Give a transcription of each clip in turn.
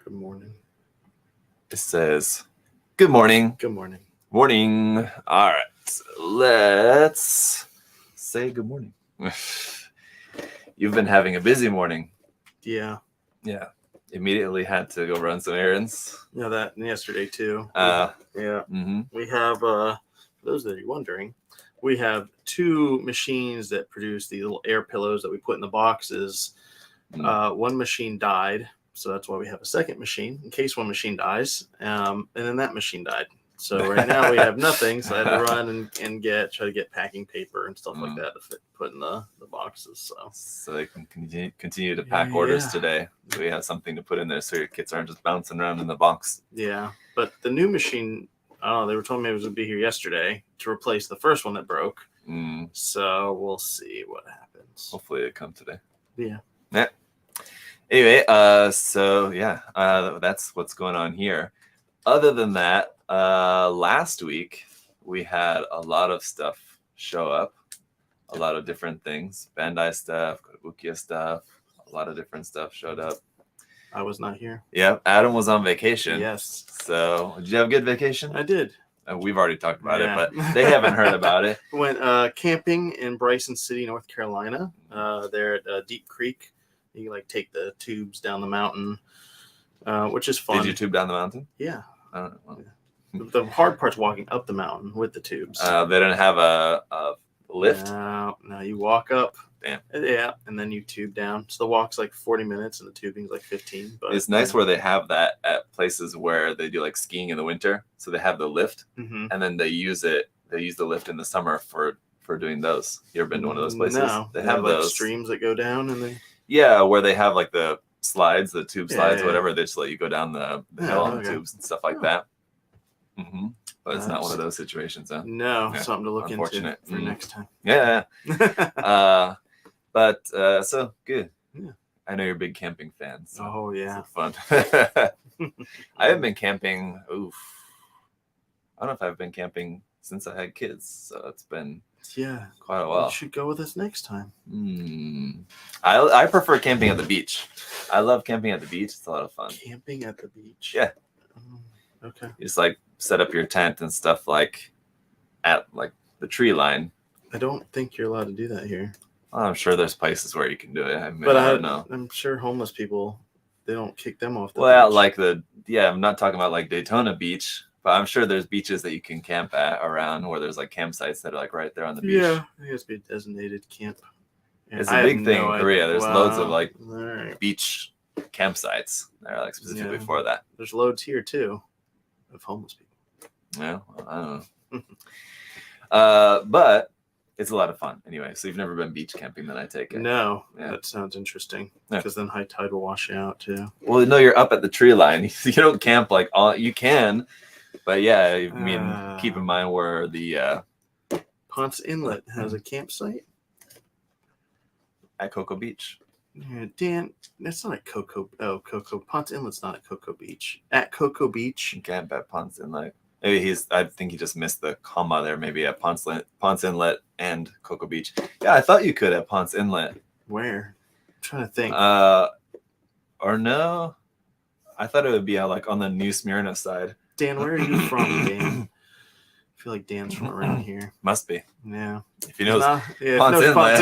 Good morning. It says, good morning. Good morning. Morning. All right. Let's say good morning. You've been having a busy morning. Yeah. Yeah. Immediately had to go run some errands. Yeah, that yesterday too. Yeah. Mm-hmm. We have, for those that are wondering, we have two machines that produce the little air pillows that we put in the boxes. One machine died, so that's why we have a second machine in case one machine dies. And then that machine died. So right now we have nothing. So I had to run and try to get packing paper and stuff like that to put in the boxes. So they can continue to pack orders today. So we have something to put in there so your kids aren't just bouncing around in the box. Yeah, but the new machine, they were telling me it was going to be here yesterday to replace the first one that broke. So we'll see what happens. Hopefully it comes today. Yeah. Anyway, that's what's going on here. Other than that, last week we had a lot of stuff show up, a lot of different things, Bandai stuff, Kotobukiya stuff, a lot of different stuff showed up. I was not here. Yeah, Adam was on vacation. Yes. So, did you have a good vacation? I did. We've already talked about it, but they haven't heard about it. Went camping in Bryson City, North Carolina. There at Deep Creek. You take the tubes down the mountain, which is fun. Did you tube down the mountain? Yeah. I don't know. Yeah. The hard part's walking up the mountain with the tubes. They didn't have a lift? No, you walk up. Damn. Yeah, and then you tube down. So the walk's 40 minutes and the tubing's 15. But it's nice where they have that at places where they do skiing in the winter. So they have the lift, and then they use the lift in the summer for doing those. You ever been to one of those places? No. They have those streams that go down and they. Yeah, where they have the slides, the tube slides, whatever. They just let you go down the hill on the tubes and stuff like that. But it's not one of those situations, huh? No, something to look into for next time. Yeah. So good. Yeah. I know you're a big camping fan. So oh yeah, it's fun. I haven't been camping. I don't know if I've been camping since I had kids, so it's been quite a while. You should go with us next time. I prefer camping at the beach. I love camping at the beach. It's a lot of fun. Camping at the beach. Yeah. Okay. You just set up your tent and stuff at the tree line. I don't think you're allowed to do that here. Well, I'm sure there's places where you can do it. I don't know. I'm sure homeless people, they don't kick them off the beach. I'm not talking about Daytona Beach, but I'm sure there's beaches that you can camp at around where there's campsites that are right there on the beach. Yeah, it has to be a designated camp. And it's a big thing in Korea. There's loads of beach campsites that are specifically for that. There's loads here too of homeless people. Yeah, well, I don't know. But it's a lot of fun anyway. So you've never been beach camping, then I take it. No, that sounds interesting. Because then high tide will wash you out too. Well, no, you're up at the tree line. You don't camp you can, but keep in mind where the Ponce Inlet has a campsite at Cocoa Beach. Yeah, Dan, that's not at Cocoa. Oh, Cocoa Ponce Inlet's not at Cocoa Beach. At Cocoa Beach, you camp at Ponce Inlet. Maybe I think he just missed the comma there. Maybe at Ponce Inlet and Cocoa Beach. Yeah, I thought you could at Ponce Inlet. Where? I'm trying to think. Or no, I thought it would be on the New Smyrna side. Dan, where are you from, Dan? I feel like Dan's from around here. Must be. Yeah. If he knows Ponce Inlet,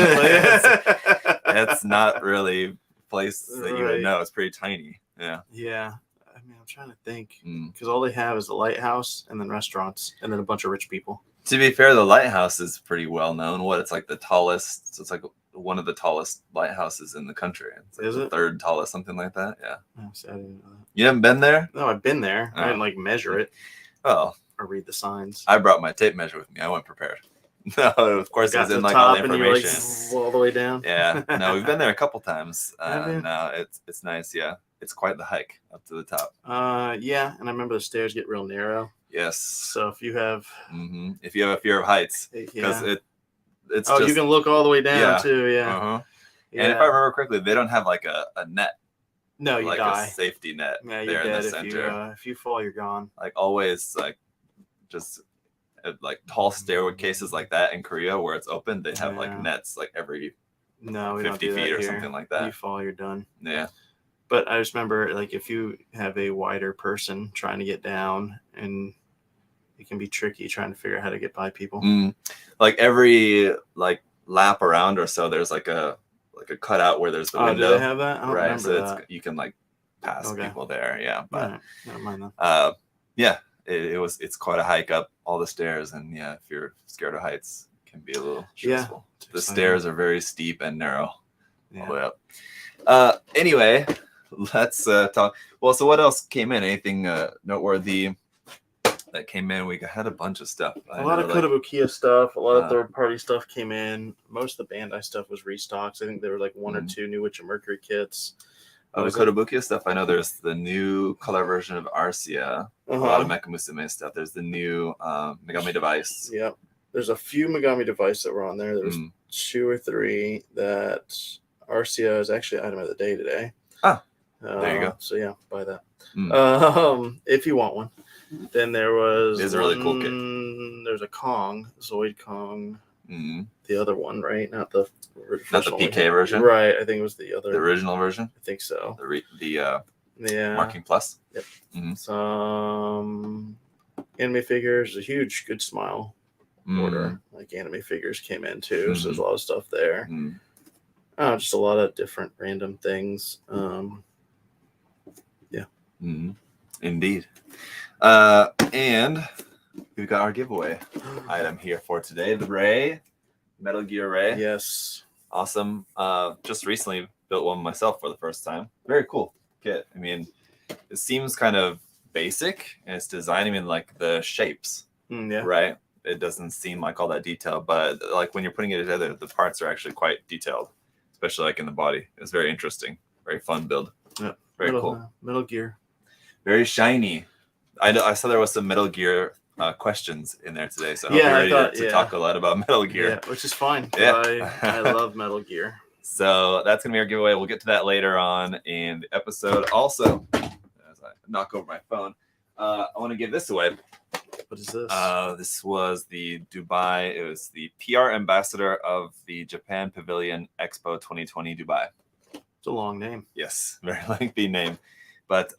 it's not really a place that you would know. It's pretty tiny. Yeah. Yeah. I'm trying to think because all they have is the lighthouse and then restaurants and then a bunch of rich people. To be fair, the lighthouse is pretty well known. It's the tallest. So it's one of the tallest lighthouses in the country. It's is the it third tallest, something like that? Yeah. Oh, so I didn't know that. You haven't been there? No, I've been there. I didn't measure it. Oh. Or read the signs. I brought my tape measure with me. I went prepared. No, of course, it's in all the information. All the way down. Yeah. No, we've been there a couple times. No, it's nice. Yeah. It's quite the hike up to the top. Yeah, and I remember the stairs get real narrow. Yes. So if you have a fear of heights, because it's you can look all the way down too. Yeah. And if I remember correctly, they don't have a net. No, you die. A safety net there in the center. If you fall, you're gone. Always, just tall staircases like that in Korea where it's open, they have nets every 50 feet or something like that. You fall, you're done. Yeah. But I just remember, like, if you have a wider person trying to get down, and it can be tricky trying to figure out how to get by people. Like every like lap around or so, there's like a cutout where there's the window. Do they have that? I don't right, remember so that. you can like pass Okay. people there. Yeah, but Right. Never mind that. yeah, it's quite a hike up all the stairs, and yeah, if you're scared of heights, it can be a little stressful. The stairs are very steep and narrow all the way up. Anyway, let's talk. Well, so what else came in? Anything noteworthy that came in? We had a bunch of stuff. A lot of Kotobukiya stuff, a lot of third-party stuff came in. Most of the Bandai stuff was restocks. I think there were like one or two new Witch of Mercury kits. The Kotobukiya stuff, I know there's the new color version of Arcia. A lot of Mecha Musume stuff. There's the new Megami device. Yep. There's a few Megami device that were on there. There was 2 or 3 that Arcia is actually item of the day today. There you go. So yeah, buy that. If you want one. Then there was a really cool kit. There's a Kong, Zoid Kong. The other one, right? Not the PK version. Right. I think it was the original version. I think so. The marking plus. Yep. Some anime figures. A huge Good Smile order. Like anime figures came in too. So there's a lot of stuff there. Just a lot of different random things. Yeah. Indeed. And we've got our giveaway item here for today. The Metal Gear Ray. Yes. Awesome. Just recently built one myself for the first time. Very cool kit. I mean, it seems kind of basic, and it's designed in like the shapes. Right? It doesn't seem like all that detailed, but like when you're putting it together, the parts are actually quite detailed, especially like in the body. It's very interesting. Very fun build. Yeah. Very cool. Metal Gear. Very shiny. I saw there was some Metal Gear questions in there today, so I hope you're ready to talk a lot about Metal Gear. Yeah, which is fine. Yeah. I love Metal Gear. So that's gonna be our giveaway. We'll get to that later on in the episode. Also, as I knock over my phone, I want to give this away. What is this? This was the Dubai. It was the PR ambassador of the Japan Pavilion Expo 2020 Dubai. It's a long name. Yes, very lengthy name, but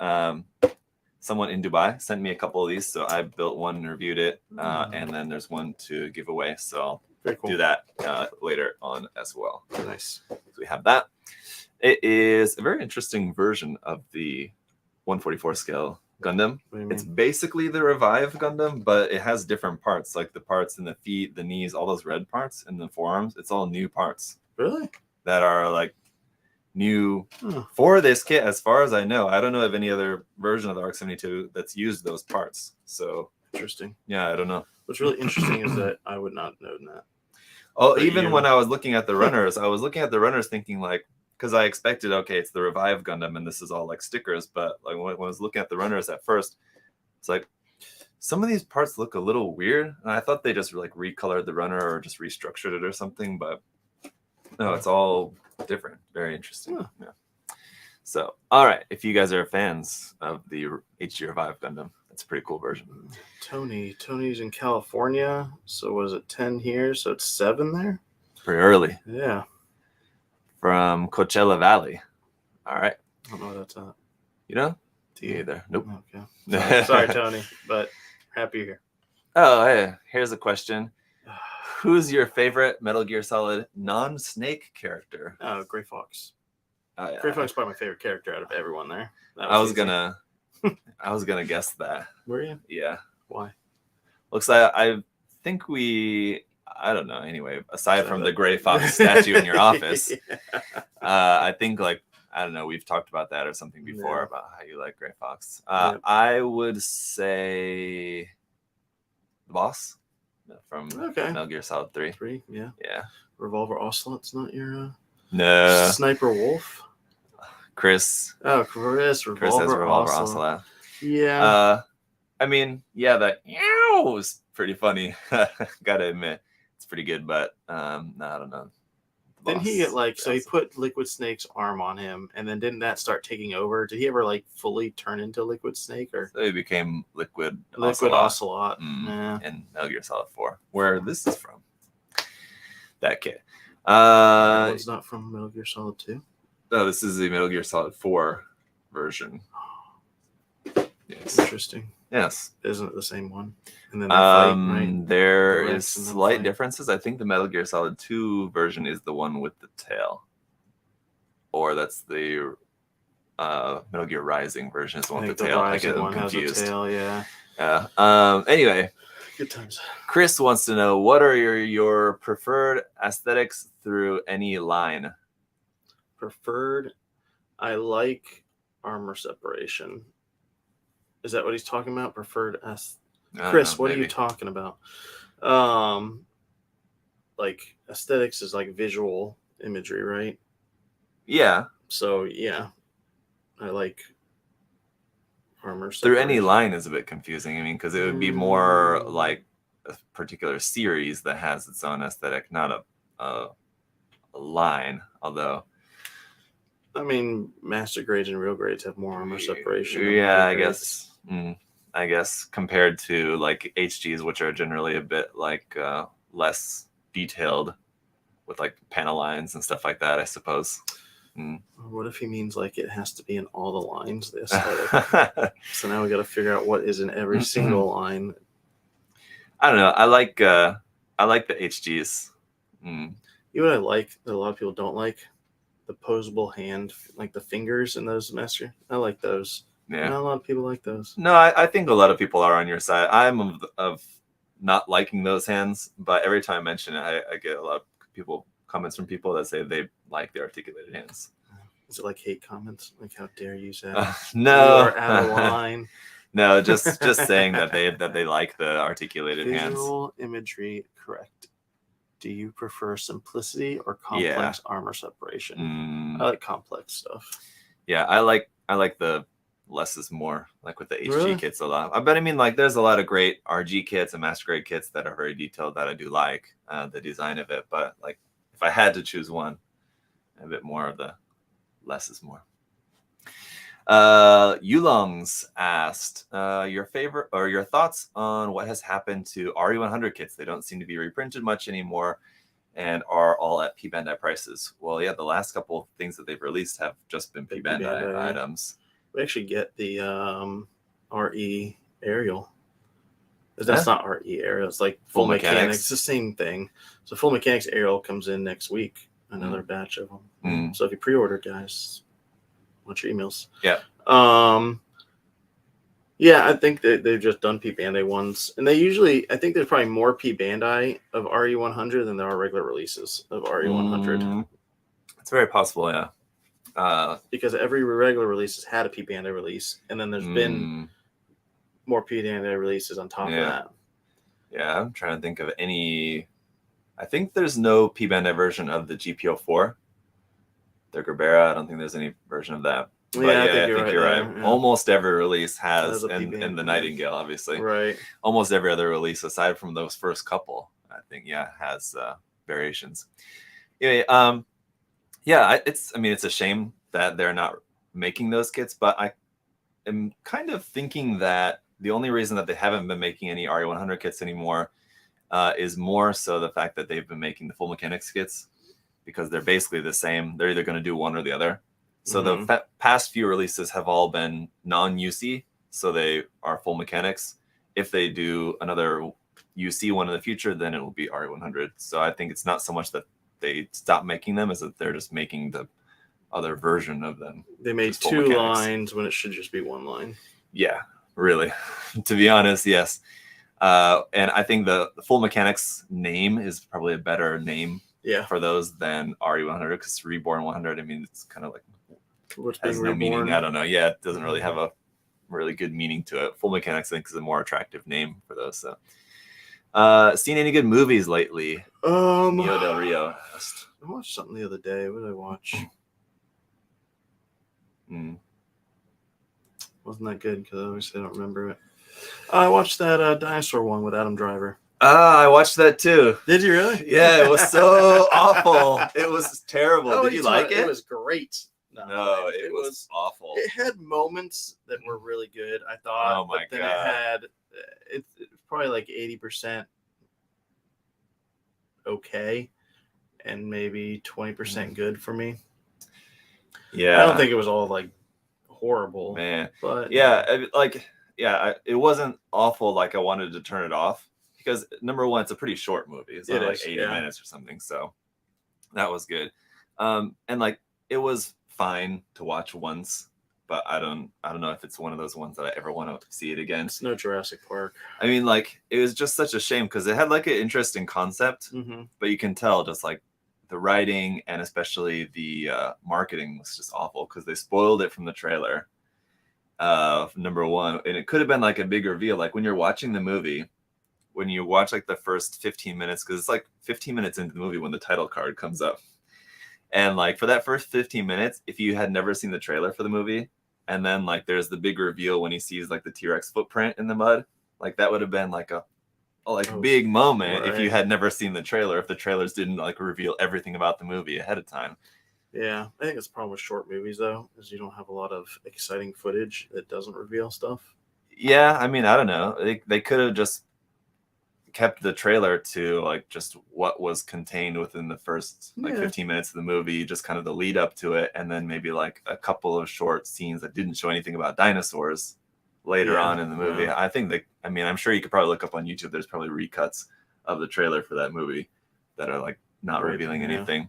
someone in Dubai sent me a couple of these, so I built one and reviewed it, and then there's one to give away. So I'll do that later on as well. Nice. So we have that. It is a very interesting version of the 144 scale Gundam. It's basically the Revive Gundam, but it has different parts, like the parts in the feet, the knees, all those red parts in the forearms. It's all new parts. Really? That are like new for this kit, as far as I know. I don't know of any other version of the ARC-72 that's used those parts. So interesting. Yeah, I don't know. What's really interesting is that I would not know that. Oh, even when I was looking at the runners, I was looking at the runners thinking like, because I expected, okay, it's the Revive Gundam and this is all like stickers, but like when I was looking at the runners at first, it's like some of these parts look a little weird, and I thought they just like recolored the runner or just restructured it or something, but no, it's all different. Very interesting. Yeah. So, all right, if you guys are fans of the HD Revive Gundam, it's a pretty cool version. Tony's in California, so was it 10 here? So it's 7 there. Pretty early. Yeah. From Coachella Valley. All right. I don't know what that's at. You know? Either. Nope. Okay. Sorry, Tony, but happy you're here. Oh, hey, here's a question. Who's your favorite Metal Gear Solid non-Snake character? Gray Fox. Oh, yeah. Gray Fox is probably my favorite character out of everyone there. I was gonna guess that. Were you? Yeah. Why? Looks like I think I don't know. Anyway, aside from the Gray Fox statue in your office, I think I don't know. We've talked about that or something before about how you like Gray Fox. I would say the boss from Metal Gear Solid 3. 3, yeah. Yeah. Revolver Ocelot's not your no. Sniper Wolf. Chris. Oh, Chris. Chris has Revolver Ocelot. Yeah. I mean, yeah, that was pretty funny. Gotta admit, it's pretty good, but I don't know. Didn't he get so he put Liquid Snake's arm on him, and then didn't that start taking over? Did he ever fully turn into Liquid Snake, or so he became Liquid Ocelot? And Metal Gear Solid 4, where this is from. That kid. It's not from Metal Gear Solid 2. No, this is the Metal Gear Solid 4 version. Yes. Interesting. Yes. Isn't it the same one? And then they fight, right? There The is Rex and them slight fight. differences. I think the Metal Gear Solid 2 version is the one with the tail. Or that's the Metal Gear Rising version is the I one with think the the tail. I Rising get them one has a confused. tail, yeah. Anyway, Good times. Chris wants to know, what are your preferred aesthetics through any line? Preferred, I like armor separation. Is that what he's talking about? Preferred Chris, what are you talking about? Like aesthetics is like visual imagery, right? Yeah. So yeah, I like armor Through separation. any line is a bit confusing. I mean, because it would be more like a particular series that has its own aesthetic, not a line. Although, I mean, master grades and real grades have more armor separation. Yeah, I guess. I guess compared to like HGs, which are generally a bit like less detailed, with like panel lines and stuff like that, I suppose. What if he means like it has to be in all the lines, the aesthetic? So now we got to figure out what is in every single line. I don't know. I like the HGs. You know what I like that a lot of people don't like? The posable hand, like the fingers in those master. I like those. Yeah. Not a lot of people like those. No, I think a lot of people are on your side. I'm of not liking those hands, but every time I mention it, I get a lot of comments from people that say they like the articulated hands. Is it like hate comments? Like, how dare you say? No, you're out of line. No, just saying that they like the articulated hands. Visual imagery, correct. Do you prefer simplicity or complex armor separation? I like complex stuff. Yeah, I like the less is more, like with the HG Really? kits a lot. But I mean, like, there's a lot of great RG kits and master grade kits that are very detailed that I do like the design of it. But like, if I had to choose one, a bit more of the less is more. Yulongs asked your favorite or your thoughts on what has happened to RE100 kits. They don't seem to be reprinted much anymore and are all at P Bandai prices. Well, yeah, the last couple of things that they've released have just been P Bandai items. We actually get the RE Aerial. That's not RE Aerial. It's like Full Mechanics. It's the same thing. So Full Mechanics Aerial comes in next week. Another batch of them. So if you pre-order, guys, watch your emails. Yeah. Yeah, I think that they've just done P Bandai ones, and they usually, I think there's probably more P Bandai of RE100 than there are regular releases of RE100. It's very possible, yeah. Because every regular release has had a P Bandai release, and then there's been more P Bandai releases on top of that. Yeah, I'm trying to think of any. I think there's no P Bandai version of the GPO4. The Gerbera, I don't think there's any version of that. But yeah, I think you're right. Yeah. Almost every release has, and the Nightingale, obviously. Right. Almost every other release, aside from those first couple, I think, has variations. Anyway, it's a shame that they're not making those kits, but I am kind of thinking that the only reason that they haven't been making any RE100 kits anymore is more so the fact that they've been making the Full Mechanics kits, because they're basically the same. They're either going to do one or the other. So the past few releases have all been non-UC, so they are Full Mechanics. If they do another UC one in the future, then it will be RE100. So I think it's not so much that they stop making them, as that they're just making the other version of them. They made two lines when it should just be one line. Yeah, really. To be honest, yes. And I think the Full Mechanics name is probably a better name for those than RE100, because Reborn 100, I mean, it's kind of like, has no meaning. I don't know. Yeah, it doesn't really have a really good meaning to it. Full Mechanics, I think, is a more attractive name for those. So, seen any good movies lately? Mio Del Rio asked. I watched something the other day. What did I watch? Wasn't that good, because obviously I don't remember it. I watched that dinosaur one with Adam Driver. I watched that too. Did you really? Yeah, it was so awful. It was terrible. Did you like it? It was great. No, it was awful. It had moments that were really good, I thought. Oh my God. It had, it's probably like 80% okay, and maybe 20% good for me. Yeah. I don't think it was all like horrible. Man. But it wasn't awful. Like I wanted to turn it off because number one, it's a pretty short movie. It's only like 80 minutes or something. So that was good. And like it was fine to watch once, but I don't know if it's one of those ones that I ever want to see it again. It's no Jurassic Park. I mean, like it was just such a shame because it had like an interesting concept, but you can tell just like the writing and especially the marketing was just awful because they spoiled it from the trailer. Number one, and it could have been like a big reveal. Like when you're watching the movie, when you watch like the first 15 minutes, because it's like 15 minutes into the movie when the title card comes up. And like for that first 15 minutes, if you had never seen the trailer for the movie, and then like there's the big reveal when he sees like the T-Rex footprint in the mud, like that would have been like a big moment if you had never seen the trailer, if the trailers didn't like reveal everything about the movie ahead of time. Yeah, I think it's the problem with short movies though, is you don't have a lot of exciting footage that doesn't reveal stuff. Yeah, I mean, I don't know. They could have just kept the trailer to like just what was contained within the first like 15 minutes of the movie, just kind of the lead up to it, and then maybe like a couple of short scenes that didn't show anything about dinosaurs later on in the movie. I think I'm sure you could probably look up on YouTube. There's probably recuts of the trailer for that movie that are like not revealing anything.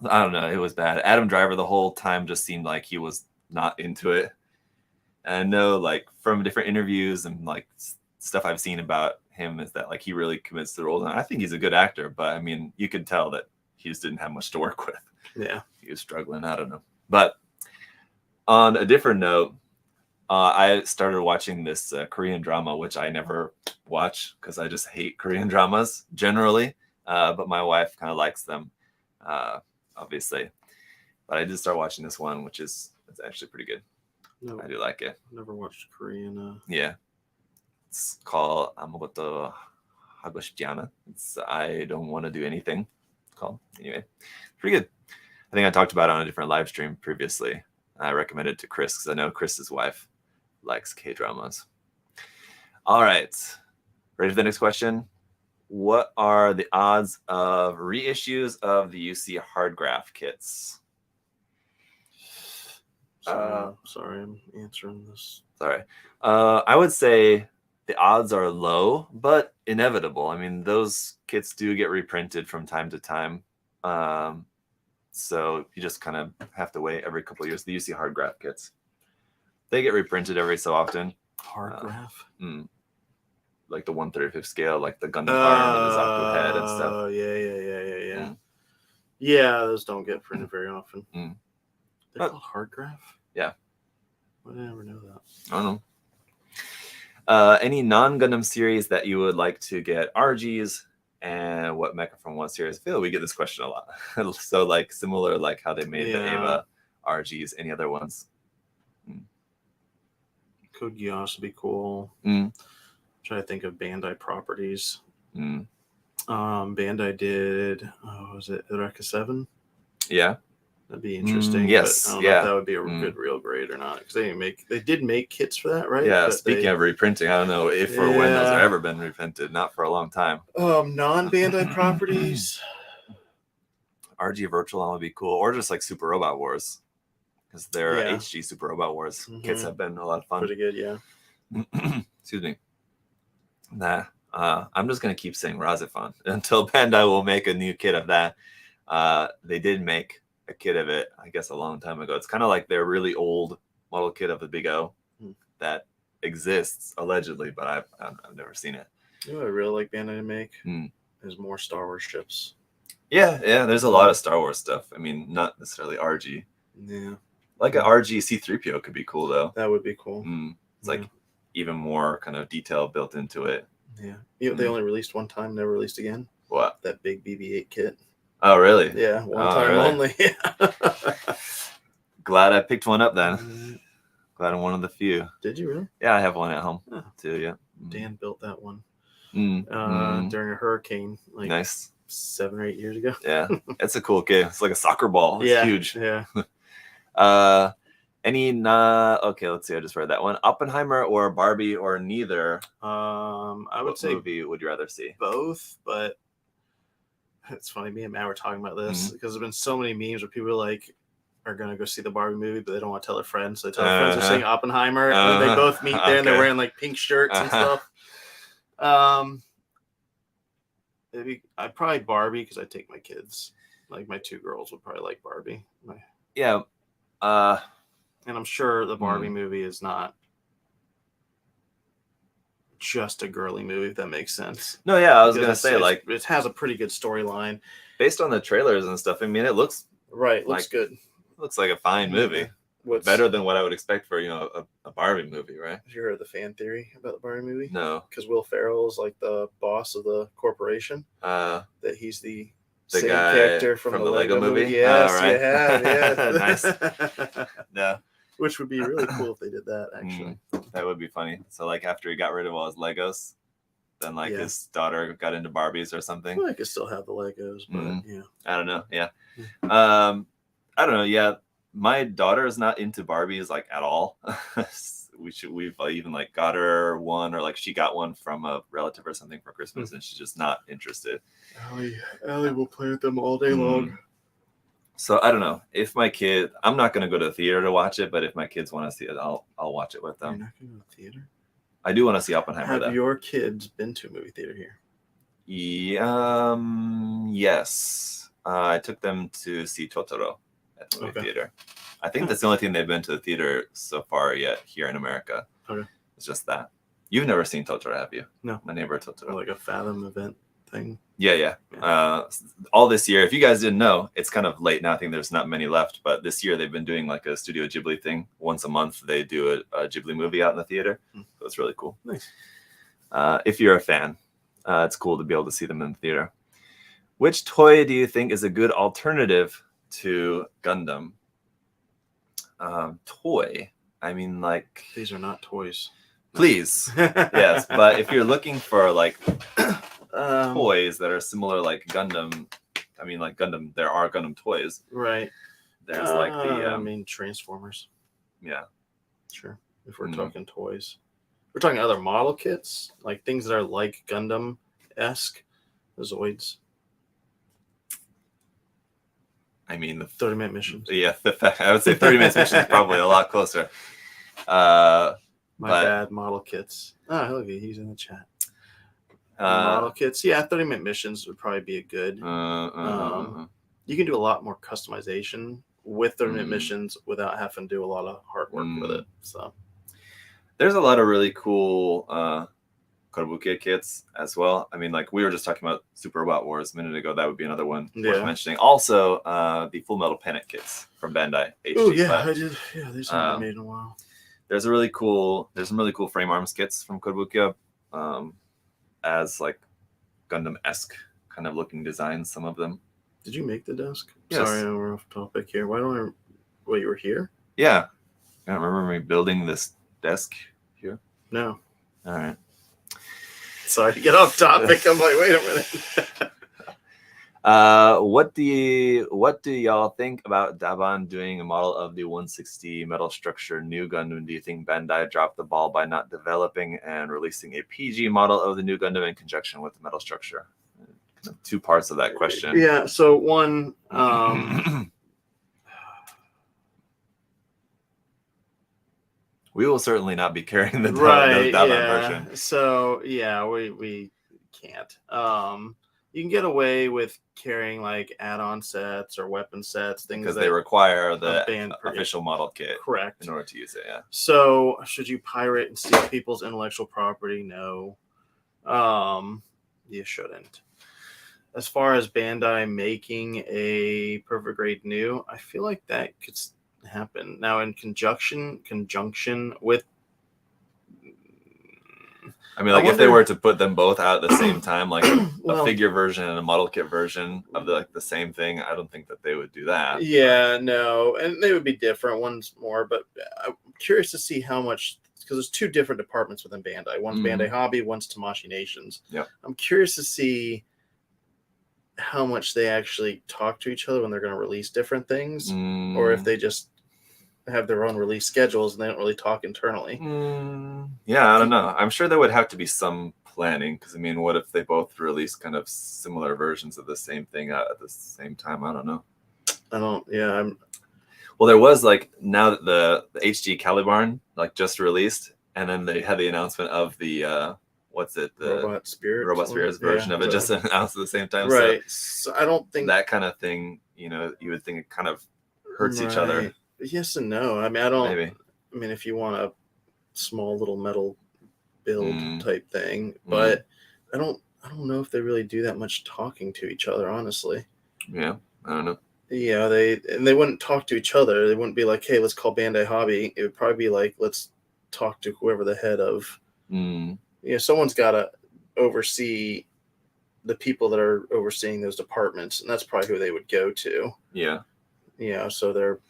I don't know. It was bad. Adam Driver the whole time just seemed like he was not into it. And I know like from different interviews and like stuff I've seen about him is that like he really commits to the role. And I think he's a good actor, but I mean, you could tell that he just didn't have much to work with. Yeah. He was struggling. I don't know. But on a different note, I started watching this Korean drama, which I never watch because I just hate Korean dramas generally. But my wife kind of likes them, obviously. But I did start watching this one, which it's actually pretty good. No, I do like it. I've never watched Korean. Yeah. It's called 아무것도 하고 싶지 않아. It's I don't want to do anything. It's called. Anyway, pretty good. I think I talked about it on a different live stream previously. I recommended it to Chris because I know Chris's wife likes K-dramas. All right. Ready for the next question? What are the odds of reissues of the UC hard graph kits? Sorry, I'm answering this. Sorry. I would say the odds are low, but inevitable. I mean, those kits do get reprinted from time to time. So you just kind of have to wait every couple of years. The UC hard graph kits, they get reprinted every so often. Hard graph? Like the 1/35 scale, like the Gundam arm and the Zaku head and stuff. Oh, yeah. Yeah, those don't get printed very often. They're called hard graph? Yeah. Why did I never know that? I don't know. Any non-Gundam series that you would like to get RGs, and what mecha from what series? I feel we get this question a lot. So like similar like how they made the Eva RGs. Any other ones? Code Geass would be cool. Try to think of Bandai properties. Bandai did, was it Eureka 7? Yeah. That'd be interesting. Yes. But I don't know if that would be a good real grade or not. Because they did make kits for that, right? Yeah. But speaking of reprinting, I don't know if or when those have ever been reprinted. Not for a long time. Non-Bandai properties. RG Virtual On would be cool. Or just like Super Robot Wars. Because their HG Super Robot Wars kits have been a lot of fun. Pretty good, yeah. Excuse me. I'm just going to keep saying Razifan until Bandai will make a new kit of that. They did make a kit of it, I guess, a long time ago. It's kind of like their really old model kit of the Big O that exists, allegedly, but I've never seen it. You know what I really like Bandai to make? Is more Star Wars ships. Yeah, there's a lot of Star Wars stuff. I mean, not necessarily RG. Yeah. Like an RG C-3PO could be cool, though. That would be cool. It's like even more kind of detail built into it. Yeah. You know, they only released one time, never released again. What? That big BB-8 kit. Oh, really? Yeah, one time only. Glad I picked one up then. Glad I'm one of the few. Did you really? Yeah, I have one at home too. Yeah. Dan built that one during a hurricane, like nice 7 or 8 years ago. Yeah, it's a cool kit. It's like a soccer ball. It's huge. Yeah. Okay, let's see. I just read that one. Oppenheimer or Barbie or neither. I would say movie would you rather see? Both, but it's funny. Me and Matt were talking about this because there's been so many memes where people are like, are gonna go see the Barbie movie, but they don't want to tell their friends. So they tell their friends they're seeing Oppenheimer, and they both meet there, and they're wearing like pink shirts and stuff. Maybe I'd probably Barbie because I take my kids. Like my 2 girls would probably like Barbie. Yeah. And I'm sure the Barbie movie is not just a girly movie, if that makes sense. No, yeah, I was gonna say like it has a pretty good storyline based on the trailers and stuff. I mean, it looks looks good. Looks like a fine movie. What's better than what I would expect for a Barbie movie, right? Have you heard the fan theory about the Barbie movie? No, because Will Ferrell is like the boss of the corporation. That he's the same guy character from the Lego movie. Yes, right. Yeah. Nice. Yeah. Which would be really cool if they did that, actually. That would be funny. So, like, after he got rid of all his Legos, then, like, his daughter got into Barbies or something. Well, I could still have the Legos, but, I don't know. Yeah. I don't know. Yeah. My daughter is not into Barbies, like, at all. We've even, like, got her one, or, like, she got one from a relative or something for Christmas, and she's just not interested. Allie will play with them all day long. So I don't know if my kid. I'm not going to go to the theater to watch it, but if my kids want to see it, I'll watch it with them. You're not going to go to the theater? I do want to see Oppenheimer. Have your kids been to a movie theater here? Yes. I took them to see Totoro at the movie theater. I think that's the only thing they've been to the theater so far yet here in America. Okay. It's just that. You've never seen Totoro, have you? No. My Neighbor Totoro. Like a Fathom event thing. Yeah. All this year, if you guys didn't know, it's kind of late now. I think there's not many left, but this year they've been doing like a Studio Ghibli thing. Once a month, they do a Ghibli movie out in the theater. So it's really cool. Nice. If you're a fan, it's cool to be able to see them in the theater. Which toy do you think is a good alternative to Gundam? Toy? I mean, like... These are not toys. Please. Yes, but if you're looking for like... toys that are similar, like Gundam. I mean, like Gundam. There are Gundam toys, right? There's like the. I mean, Transformers. Yeah, sure. If we're talking toys, we're talking other model kits, like things that are like Gundam-esque, the Zoids. I mean, the 30-minute missions. Yeah, I would say 30-minute missions is probably a lot closer. My bad. Model kits. Oh, look, he's in the chat. Model kits, 30-minute missions would probably be a good. You can do a lot more customization with 30-minute missions without having to do a lot of hard work with it. So there's a lot of really cool Kotobukiya kits as well. I mean, like we were just talking about Super Robot Wars a minute ago. That would be another one worth mentioning. Also, the Full Metal Panic kits from Bandai. Oh yeah, I did. Yeah, these haven't been made in a while. There's some really cool frame arms kits from Kotobukiya. As like Gundam-esque kind of looking designs, some of them. Did you make the desk? Yes. Sorry, we're off topic here. Why don't I... Well, you were here? Yeah. I don't remember me building this desk here. No. All right. Sorry to get off topic. I'm like, wait a minute. What do y'all think about Daban doing a model of the 160 metal structure new Gundam? Do you think Bandai dropped the ball by not developing and releasing a PG model of the new Gundam in conjunction with the metal structure? Kind of 2 parts of that question. Yeah. So one, we will certainly not be carrying the Daban version. So we can't. You can get away with carrying like add-on sets or weapon sets, things because they require the official model kit, correct, in order to use it. Yeah. So should you pirate and steal people's intellectual property? No, you shouldn't. As far as Bandai making a perfect grade new, I feel like that could happen now in conjunction with. I mean, like if they were to put them both out at the same time, like a figure version and a model kit version of the same thing, I don't think that they would do that. Yeah, no, and they would be different. One's more, but I'm curious to see how much, because there's 2 different departments within Bandai. One's Bandai Hobby, one's Tamashii Nations. Yeah, I'm curious to see how much they actually talk to each other when they're going to release different things, or if they just have their own release schedules and they don't really talk internally. Yeah, I don't know. I'm sure there would have to be some planning, because I mean, what if they both release kind of similar versions of the same thing at the same time? I don't know. Well, Well, there was like now that the HG Calibarn like just released, and then they had the announcement of the what's it, the Robot Spirits version of it just announced at the same time. Right. So I don't think that kind of thing, you would think it kind of hurts each other. Yes and no. I mean, I don't. Maybe. I mean, if you want a small little metal build type thing, but I don't know if they really do that much talking to each other, honestly. Yeah, I don't know. Yeah, they wouldn't talk to each other. They wouldn't be like, "Hey, let's call Bandai Hobby." It would probably be like, "Let's talk to whoever the head of." Someone's got to oversee the people that are overseeing those departments, and that's probably who they would go to. Yeah. So they're,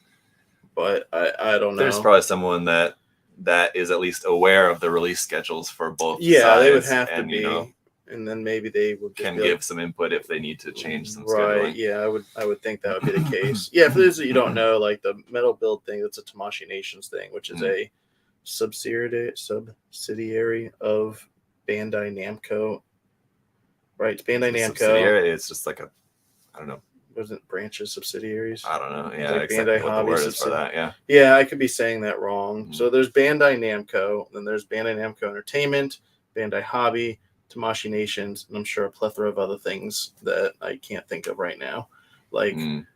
but I don't know. There's probably someone that is at least aware of the release schedules for both sides. Yeah, they would have to be. And then maybe they would can give some input if they need to change some scheduling. Yeah, I would think that would be the case. Yeah, for those that you don't know, like the metal build thing, that's a Tamashii Nations thing, which is a subsidiary of Bandai Namco. Right, it's Bandai Namco. Subsidiary, it's just like I don't know. Wasn't branches subsidiaries? I don't know. Yeah, like exactly Bandai what Hobby the word is for that. Yeah. Yeah, I could be saying that wrong. So there's Bandai Namco, then there's Bandai Namco Entertainment, Bandai Hobby, Tamashii Nations, and I'm sure a plethora of other things that I can't think of right now. Like, is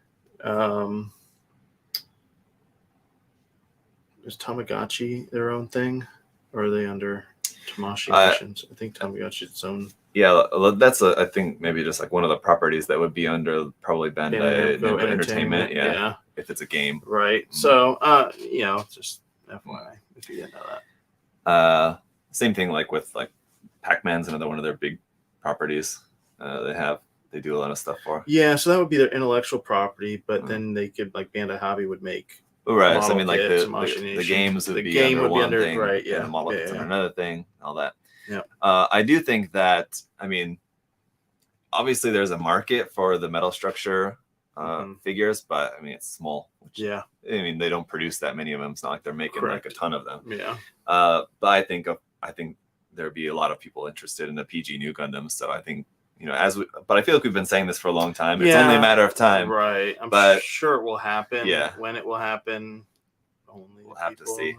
Tamagotchi their own thing, or are they under Tamashii Nations? I think Tamagotchi is its own. Yeah, that's I think maybe just like one of the properties that would be under probably Bandai Namco Entertainment. Yeah, if it's a game, right? So, just FYI if you didn't know that. Same thing like with like Pac-Man's another one of their big properties. They do a lot of stuff for. Yeah, so that would be their intellectual property, but then they could like Bandai Hobby would make. Right, so I mean like the games would be under one thing, right? Yeah, and the model kits under another thing, all that. Yeah. I do think that, I mean, obviously there's a market for the metal structure figures, but I mean, it's small. I mean, they don't produce that many of them. It's not like they're making like a ton of them. Yeah. But I think there'd be a lot of people interested in the PG new Gundams. So I think, but I feel like we've been saying this for a long time. It's only a matter of time. Right. I'm sure it will happen. Yeah. When it will happen, we'll have to see.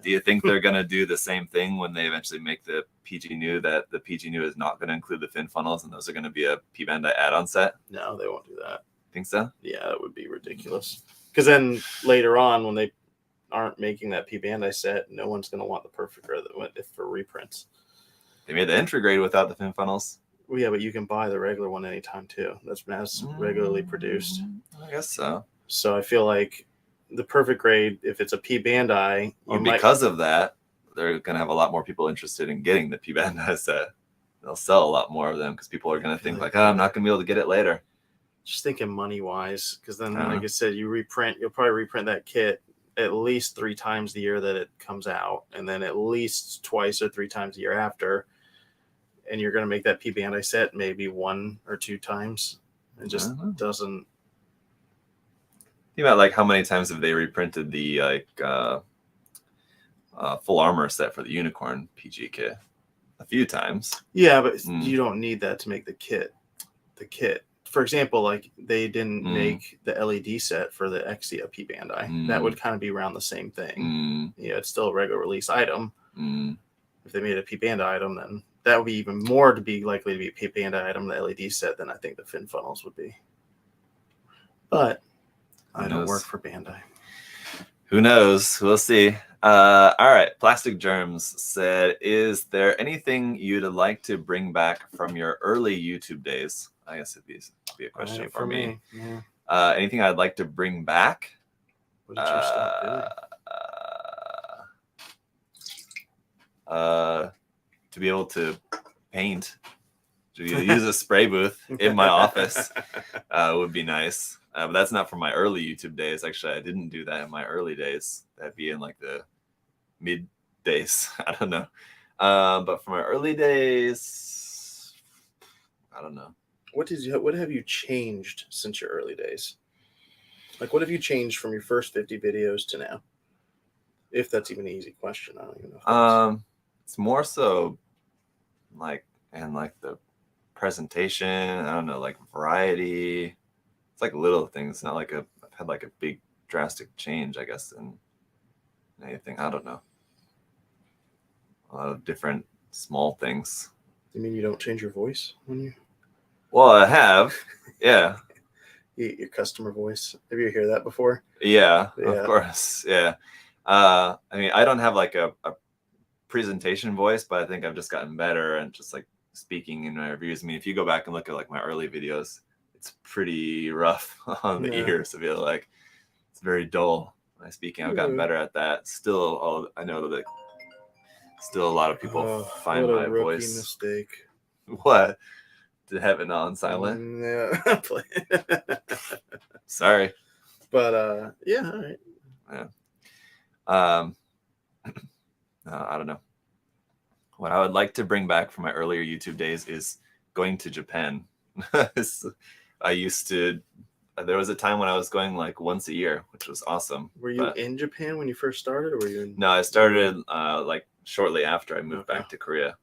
Do you think they're going to do the same thing when they eventually make the PG new, that the PG new is not going to include the fin funnels and those are going to be a P Bandai add-on set? No, they won't do that. Think so? Yeah, that would be ridiculous. Because then later on, when they aren't making that P Bandai set, no one's going to want the perfect or for reprints. They made the entry grade without the fin funnels. Well, yeah, but you can buy the regular one anytime too. That's regularly produced. I guess so. So I feel like the perfect grade, if it's a P Bandai, because of that, they're going to have a lot more people interested in getting the P Bandai set. They'll sell a lot more of them because people are going to think like, I'm not going to be able to get it later. Just thinking money wise, because then, like I said, you'll probably reprint that kit at least 3 times the year that it comes out, and then at least twice or 3 times a year after. And you're going to make that P Bandai set maybe 1 or 2 times. It just doesn't. Think about like how many times have they reprinted the full armor set for the Unicorn PG kit? A few times. Yeah, but you don't need that to make the kit. For example, like they didn't make the LED set for the Exia P Bandai. That would kind of be around the same thing. Yeah, it's still a regular release item. If they made a P Bandai item, then that would be even more to be likely to be a P Bandai item, the LED set, than I think the fin funnels would be. But I don't work for Bandai. Who knows? We'll see. All right. Plastic Germs said, is there anything you'd like to bring back from your early YouTube days? I guess it'd be a question for me. Yeah. Anything I'd like to bring back? What did you stop doing? To be able to paint, to use a spray booth in my office would be nice. But that's not from my early YouTube days. Actually, I didn't do that in my early days. That'd be in like the mid days. I don't know. But for my early days, I don't know. What have you changed since your early days? Like, what have you changed from your first 50 videos to now? If that's even an easy question, I don't even know. It's more so like the presentation. I don't know, like variety. It's like little things. Not like I've had like a big drastic change, I guess, in anything. I don't know. A lot of different small things. You mean you don't change your voice when you? Well, I have. Yeah. Your customer voice. Have you heard that before? Yeah, Yeah. of course. Yeah. I mean, I don't have like a presentation voice, but I think I've just gotten better and just like speaking in my reviews. I mean, if you go back and look at like my early videos, it's pretty rough on the ears. I feel like it's very dull. My speaking, I've gotten better at that. Still, I know that still a lot of people find what a my rookie voice. Mistake. What? To have it on silent? Yeah. Sorry. But yeah, all right. Yeah. I don't know. What I would like to bring back from my earlier YouTube days is going to Japan. I used to. There was a time when I was going like once a year, which was awesome. Were you in Japan when you first started, or were you in? No, I started like shortly after I moved back to Korea.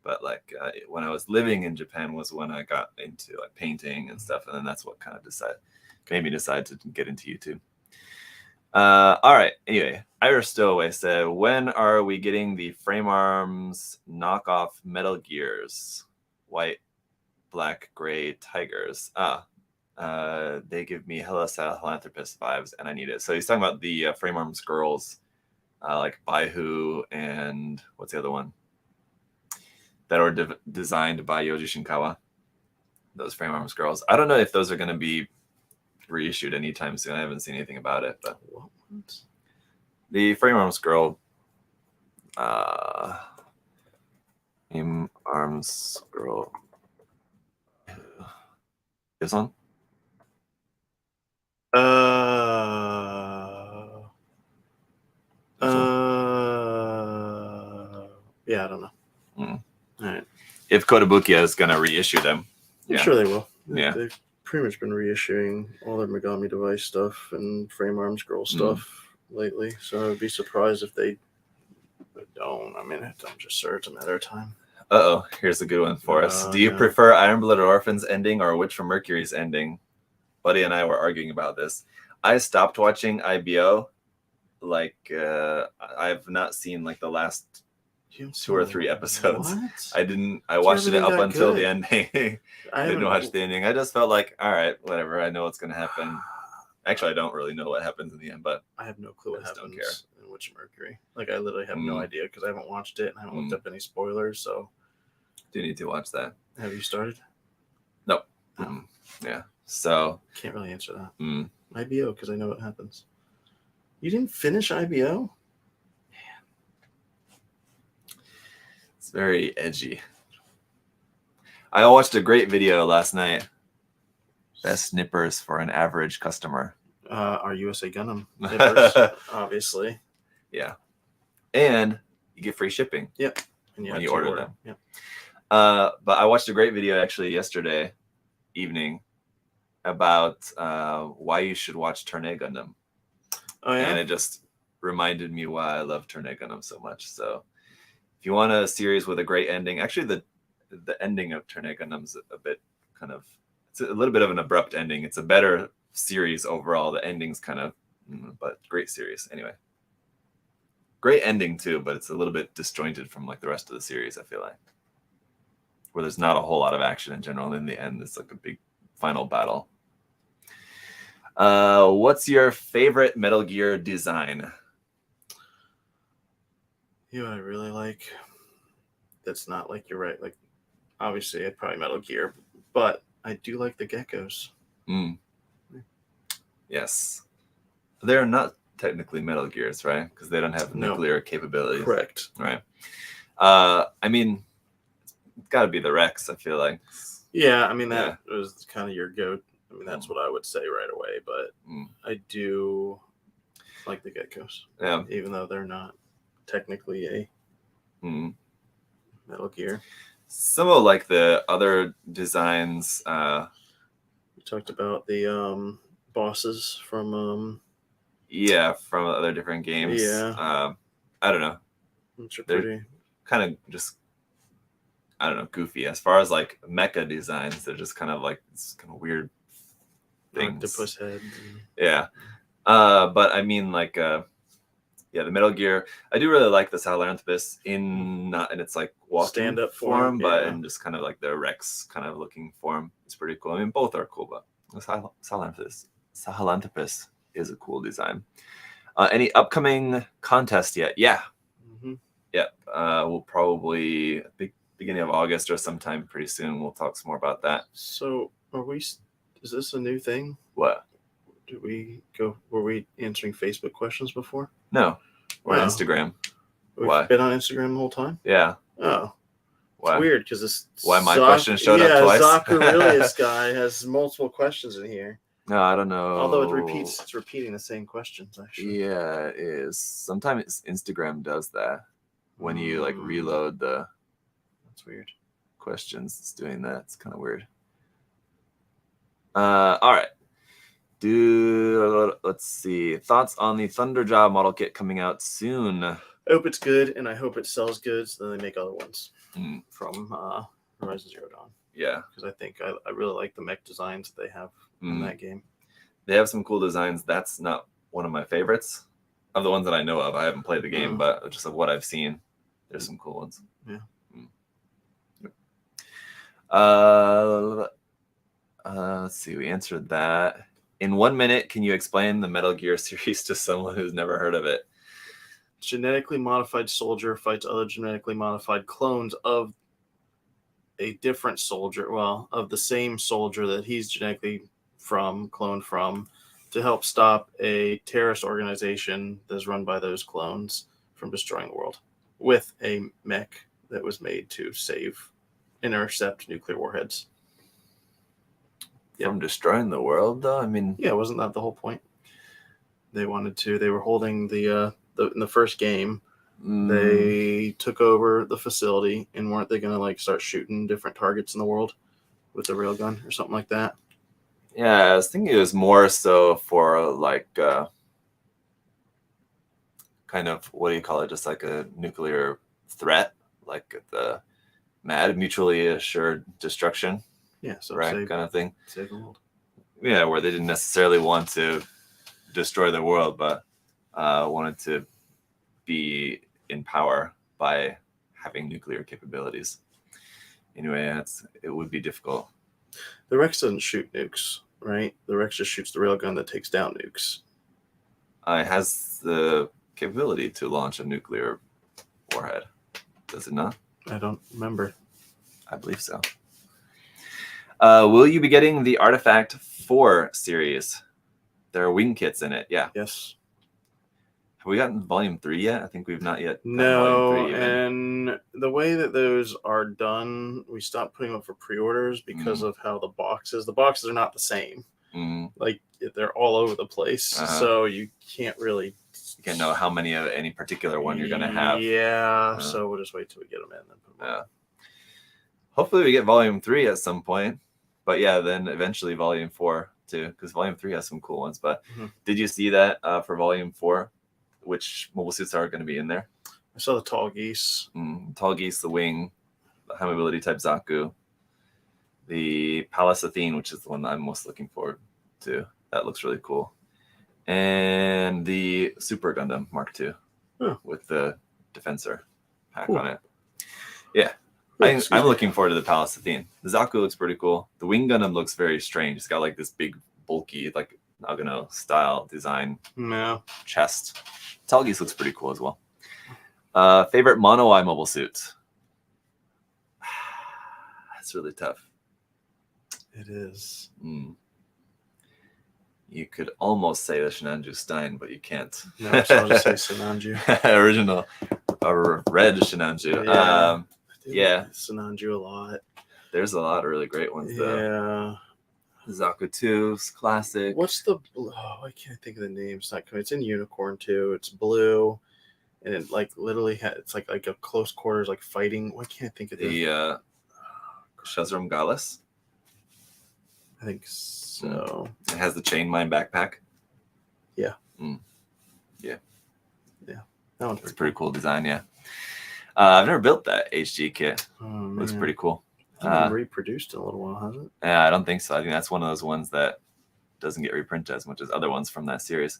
But like when I was living in Japan was when I got into like painting and stuff, and then that's what kind of made me decide to get into YouTube. All right. Anyway, Irish Stowaway said, "When are we getting the Frame Arms knockoff Metal Gears, white, black, gray tigers? They give me hella philanthropist vibes, and I need it." So he's talking about the Frame Arms girls, like Baihu and what's the other one? That were designed by Yoji Shinkawa. Those Frame Arms girls. I don't know if those are going to be reissued anytime soon. I haven't seen anything about it, but the Frame Arms girl, Frame Arms girl, this one. Yeah, I don't know. Mm. All right. If Kotobukiya is going to reissue them, I'm sure they will. Yeah. They've pretty much been reissuing all their Megami Device stuff and Frame Arms Girl stuff lately, so I would be surprised if they don't. I mean, I'm just sure it's a matter of time. Here's a good one for us. Do you prefer Iron Blooded Orphans ending or Witch from Mercury's ending? Buddy and I were arguing about this. I stopped watching IBO. Like, I've not seen like the last 2 or 3 episodes. What? I watched it up until the ending. I didn't watch the ending. I just felt like, all right, whatever. I know what's going to happen. Actually, I don't really know what happens in the end, but I have no clue what happens in Witch of Mercury. Like, I literally have no idea because I haven't watched it and I haven't looked up any spoilers. So, do you need to watch that? Have you started? Nope. Yeah. So can't really answer that. IBO because I know what happens. You didn't finish IBO? It's very edgy. I watched a great video last night. Best nippers for an average customer. Our USA Gundam nippers, obviously. Yeah. And you get free shipping. Yep. And when you order them. Yep. But I watched a great video actually yesterday evening about why you should watch Turn A Gundam. Oh, yeah? And it just reminded me why I love Turn A Gundam so much. So if you want a series with a great ending, actually the ending of Turn A Gundam's a bit kind of, it's a little bit of an abrupt ending. It's a better series overall. The ending's kind of, but great series anyway. Great ending too, but it's a little bit disjointed from like the rest of the series, I feel like. Where there's not a whole lot of action in general. In the end, it's like a big final battle. What's your favorite Metal Gear design? You know what I really like? That's not like, you're right. Like, obviously, I'd probably Metal Gear, but I do like the geckos. Yes. They're not technically Metal Gears, right? Because they don't have nuclear capabilities. Correct. Right. I mean, it's got to be the Rex, I feel like. Yeah, I mean, that was kind of your goat. I mean, that's what I would say right away, but I do like the geckos. Yeah. Even though they're not technically a Metal Gear. Some of like the other designs. We talked about the bosses from from other different games. Yeah. I don't know. They're kind of just, I don't know, goofy. As far as like mecha designs, they're just kind of like this kind of weird things. Octopus head. Yeah. But I mean, like, yeah, the Metal Gear. I do really like the Sahelanthropus not in its like walking Stand-up form, but yeah. in just kind of like the Rex kind of looking form. It's pretty cool. I mean, both are cool, but the Sahelanthropus is a cool design. Any upcoming contest yet? Yeah. Mm-hmm. Yep. We'll probably beginning of August or sometime pretty soon. We'll talk some more about that. So is this a new thing? What? Were we answering Facebook questions before? No. We're on Wow. Instagram. We've Why? been on Instagram the whole time? Yeah. Oh. Why? It's weird because this Why my question showed up twice? ZakuAurelius guy has multiple questions in here. No, I don't know. Although it's repeating the same questions, actually. Yeah, it is. Sometimes Instagram does that. When you like reload That's weird. questions, it's doing that. It's kind of weird. All right. Let's see. Thoughts on the Thunderjaw model kit coming out soon? I hope it's good, and I hope it sells good, so then they make other ones from Horizon Zero Dawn. Yeah, because I think I really like the mech designs that they have in that game. They have some cool designs. That's not one of my favorites of the ones that I know of. I haven't played the game, but just of what I've seen, there's some cool ones. Yeah. Let's see. We answered that. In 1 minute, can you explain the Metal Gear series to someone who's never heard of it? Genetically modified soldier fights other genetically modified clones of a different soldier, of the same soldier that he's genetically cloned from, to help stop a terrorist organization that's run by those clones from destroying the world with a mech that was made to intercept nuclear warheads. From destroying the world, though? I mean... Yeah, wasn't that the whole point? They were holding in the first game, they took over the facility, and weren't they going to start shooting different targets in the world with a railgun or something like that? Yeah, I was thinking it was more so for kind of, what do you call it? Just like a nuclear threat, like the mutually assured destruction. Yeah, so right, kind of thing. Save the world. Yeah, where they didn't necessarily want to destroy the world, but wanted to be in power by having nuclear capabilities. Anyway, it would be difficult. The Rex doesn't shoot nukes, right? The Rex just shoots the railgun that takes down nukes. It has the capability to launch a nuclear warhead. Does it not? I don't remember. I believe so. Will you be getting the Artifact 4 series? There are wing kits in it. Yeah. Yes. Have we gotten Volume 3 yet? I think we've not yet. No, Volume 3 and the way that those are done, we stopped putting them up for pre-orders because of how the boxes are not the same. Like, they're all over the place. So you can't really... You can't know how many of any particular one you're going to have. Yeah, so we'll just wait till we get them in. Then put them on. Hopefully we get Volume 3 at some point. But yeah, then eventually Volume 4 too, because Volume 3 has some cool ones. But did you see that for Volume 4? Which mobile suits are going to be in there? I saw the Tall Geese. Tall Geese, the Wing, the High Mobility Type Zaku, the Palace Athene, which is the one that I'm most looking forward to. That looks really cool. And the Super Gundam Mark II with the Defensor pack on it. Yeah. I'm looking forward to the Palace Athene. The Zaku looks pretty cool. The Wing Gundam looks very strange. It's got like this big, bulky, like Nagano style design chest. Tall Geese looks pretty cool as well. Favorite Mono Eye mobile suit? That's really tough. It is. You could almost say the Shinanju Stein, but you can't. No, so I'll just say Shinanju. Original. Or red Shinanju. Yeah. Shinanju a lot. There's a lot of really great ones, though. Yeah. Zaku 2's classic. What's the blue? Oh, I can't think of the name. It's in Unicorn too. It's blue, and it literally it's like a close quarters fighting. I can't think of the Shazram Gallus. I think so. It has the chain mine backpack. Yeah. Yeah. That one's pretty cool design. Yeah. I've never built that HG kit. Looks pretty cool. It's been reproduced in a little while, hasn't it? Yeah, I don't think so. I think that's one of those ones that doesn't get reprinted as much as other ones from that series.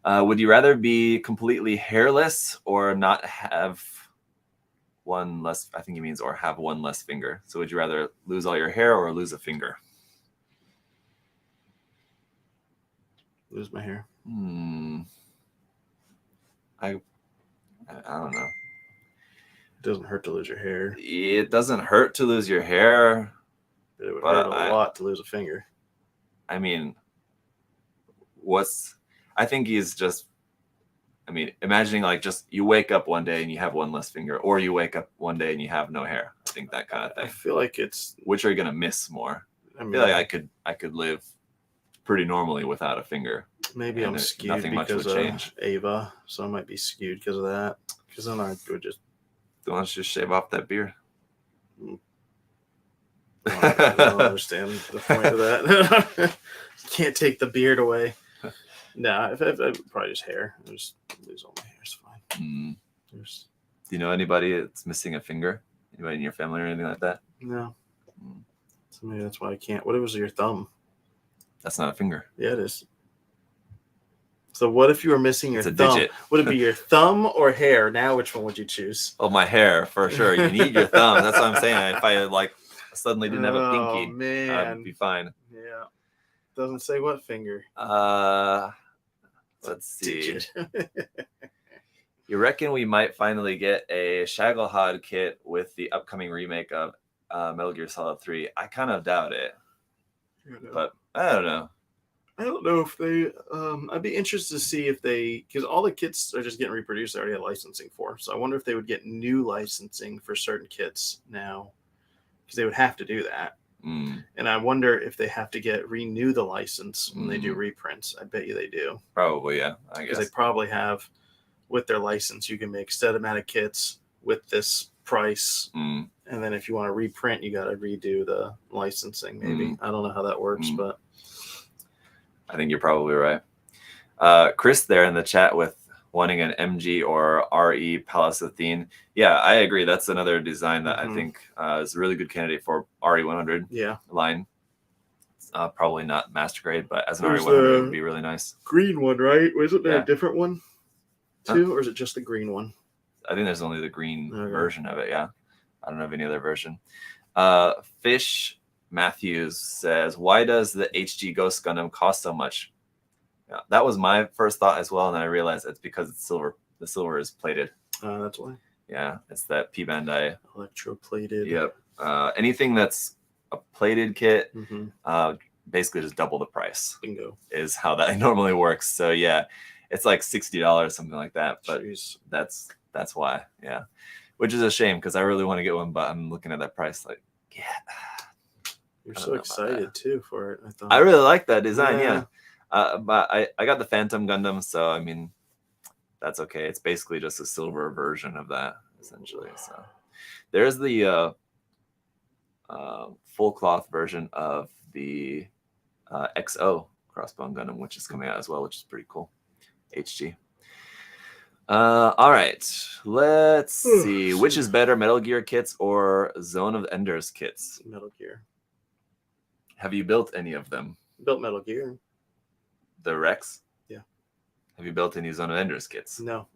Would you rather be completely hairless or not have one less? I think he means or have one less finger. So would you rather lose all your hair or lose a finger? Lose my hair. I don't know. It doesn't hurt to lose your hair. It doesn't hurt to lose your hair. But it would But hurt a lot to lose a finger. I mean, I think he's just, I mean, imagining like just you wake up one day and you have one less finger, or you wake up one day and you have no hair. I think that kind of thing. I feel like it's. Which are you gonna miss more? I feel like I could live pretty normally without a finger. Maybe I'm skewed because of Ava, so I might be skewed because of that. Because then I would just. Don't you just shave off that beard? I don't understand the point of that. Can't take the beard away. No, I'd probably just hair. I just lose all my hair. It's fine. Do you know anybody that's missing a finger? Anybody in your family or anything like that? No. So maybe that's why I can't. What was your thumb? That's not a finger. Yeah, it is. So what if you were missing your thumb? Digit. Would it be your thumb or hair? Now, which one would you choose? Oh, my hair, for sure. You need your thumb. That's what I'm saying. If I suddenly didn't have a pinky, I'd be fine. Yeah. Doesn't say what finger. Let's see. You reckon we might finally get a Shagalhad kit with the upcoming remake of Metal Gear Solid 3? I kind of doubt it. But I don't know. I don't know if they. I'd be interested to see if they, because all the kits are just getting reproduced. They already had licensing for. So I wonder if they would get new licensing for certain kits now, because they would have to do that. And I wonder if they have to renew the license when they do reprints. I bet you they do. Probably, yeah. I guess because they probably have, with their license, you can make set amount of kits with this price, and then if you want to reprint, you got to redo the licensing. Maybe I don't know how that works, but. I think you're probably right. Chris there in the chat with wanting an MG or RE Palace Athene. Yeah, I agree. That's another design that I think is a really good candidate for RE100 line. Probably not master grade, but as an RE100 it would be really nice. Green one, right? Wasn't there a different one too, or is it just the green one? I think there's only the green version of it, yeah. I don't know of any other version. Fish Matthews says, why does the HG Ghost Gundam cost so much? Yeah, that was my first thought as well, and then I realized it's because it's silver. The silver is plated. That's why. Yeah, it's that P Bandai. Electroplated. Yep. Anything that's a plated kit, basically just double the price. Bingo. Is how that normally works. So yeah, it's like $60, something like that. But that's why. Yeah, which is a shame because I really want to get one, but I'm looking at that price like, yeah. You're so excited too for it. I really like that design. Yeah. But I got the Phantom Gundam, so I mean, that's okay. It's basically just a silver version of that, essentially. So there's the full cloth version of the XO Crossbone Gundam, which is coming out as well, which is pretty cool. HG. All right, let's see. Which is better, Metal Gear kits or Zone of Enders kits? Metal Gear. Have you built any of them? Built Metal Gear. The Rex? Yeah. Have you built any Zone of Enders kits? No.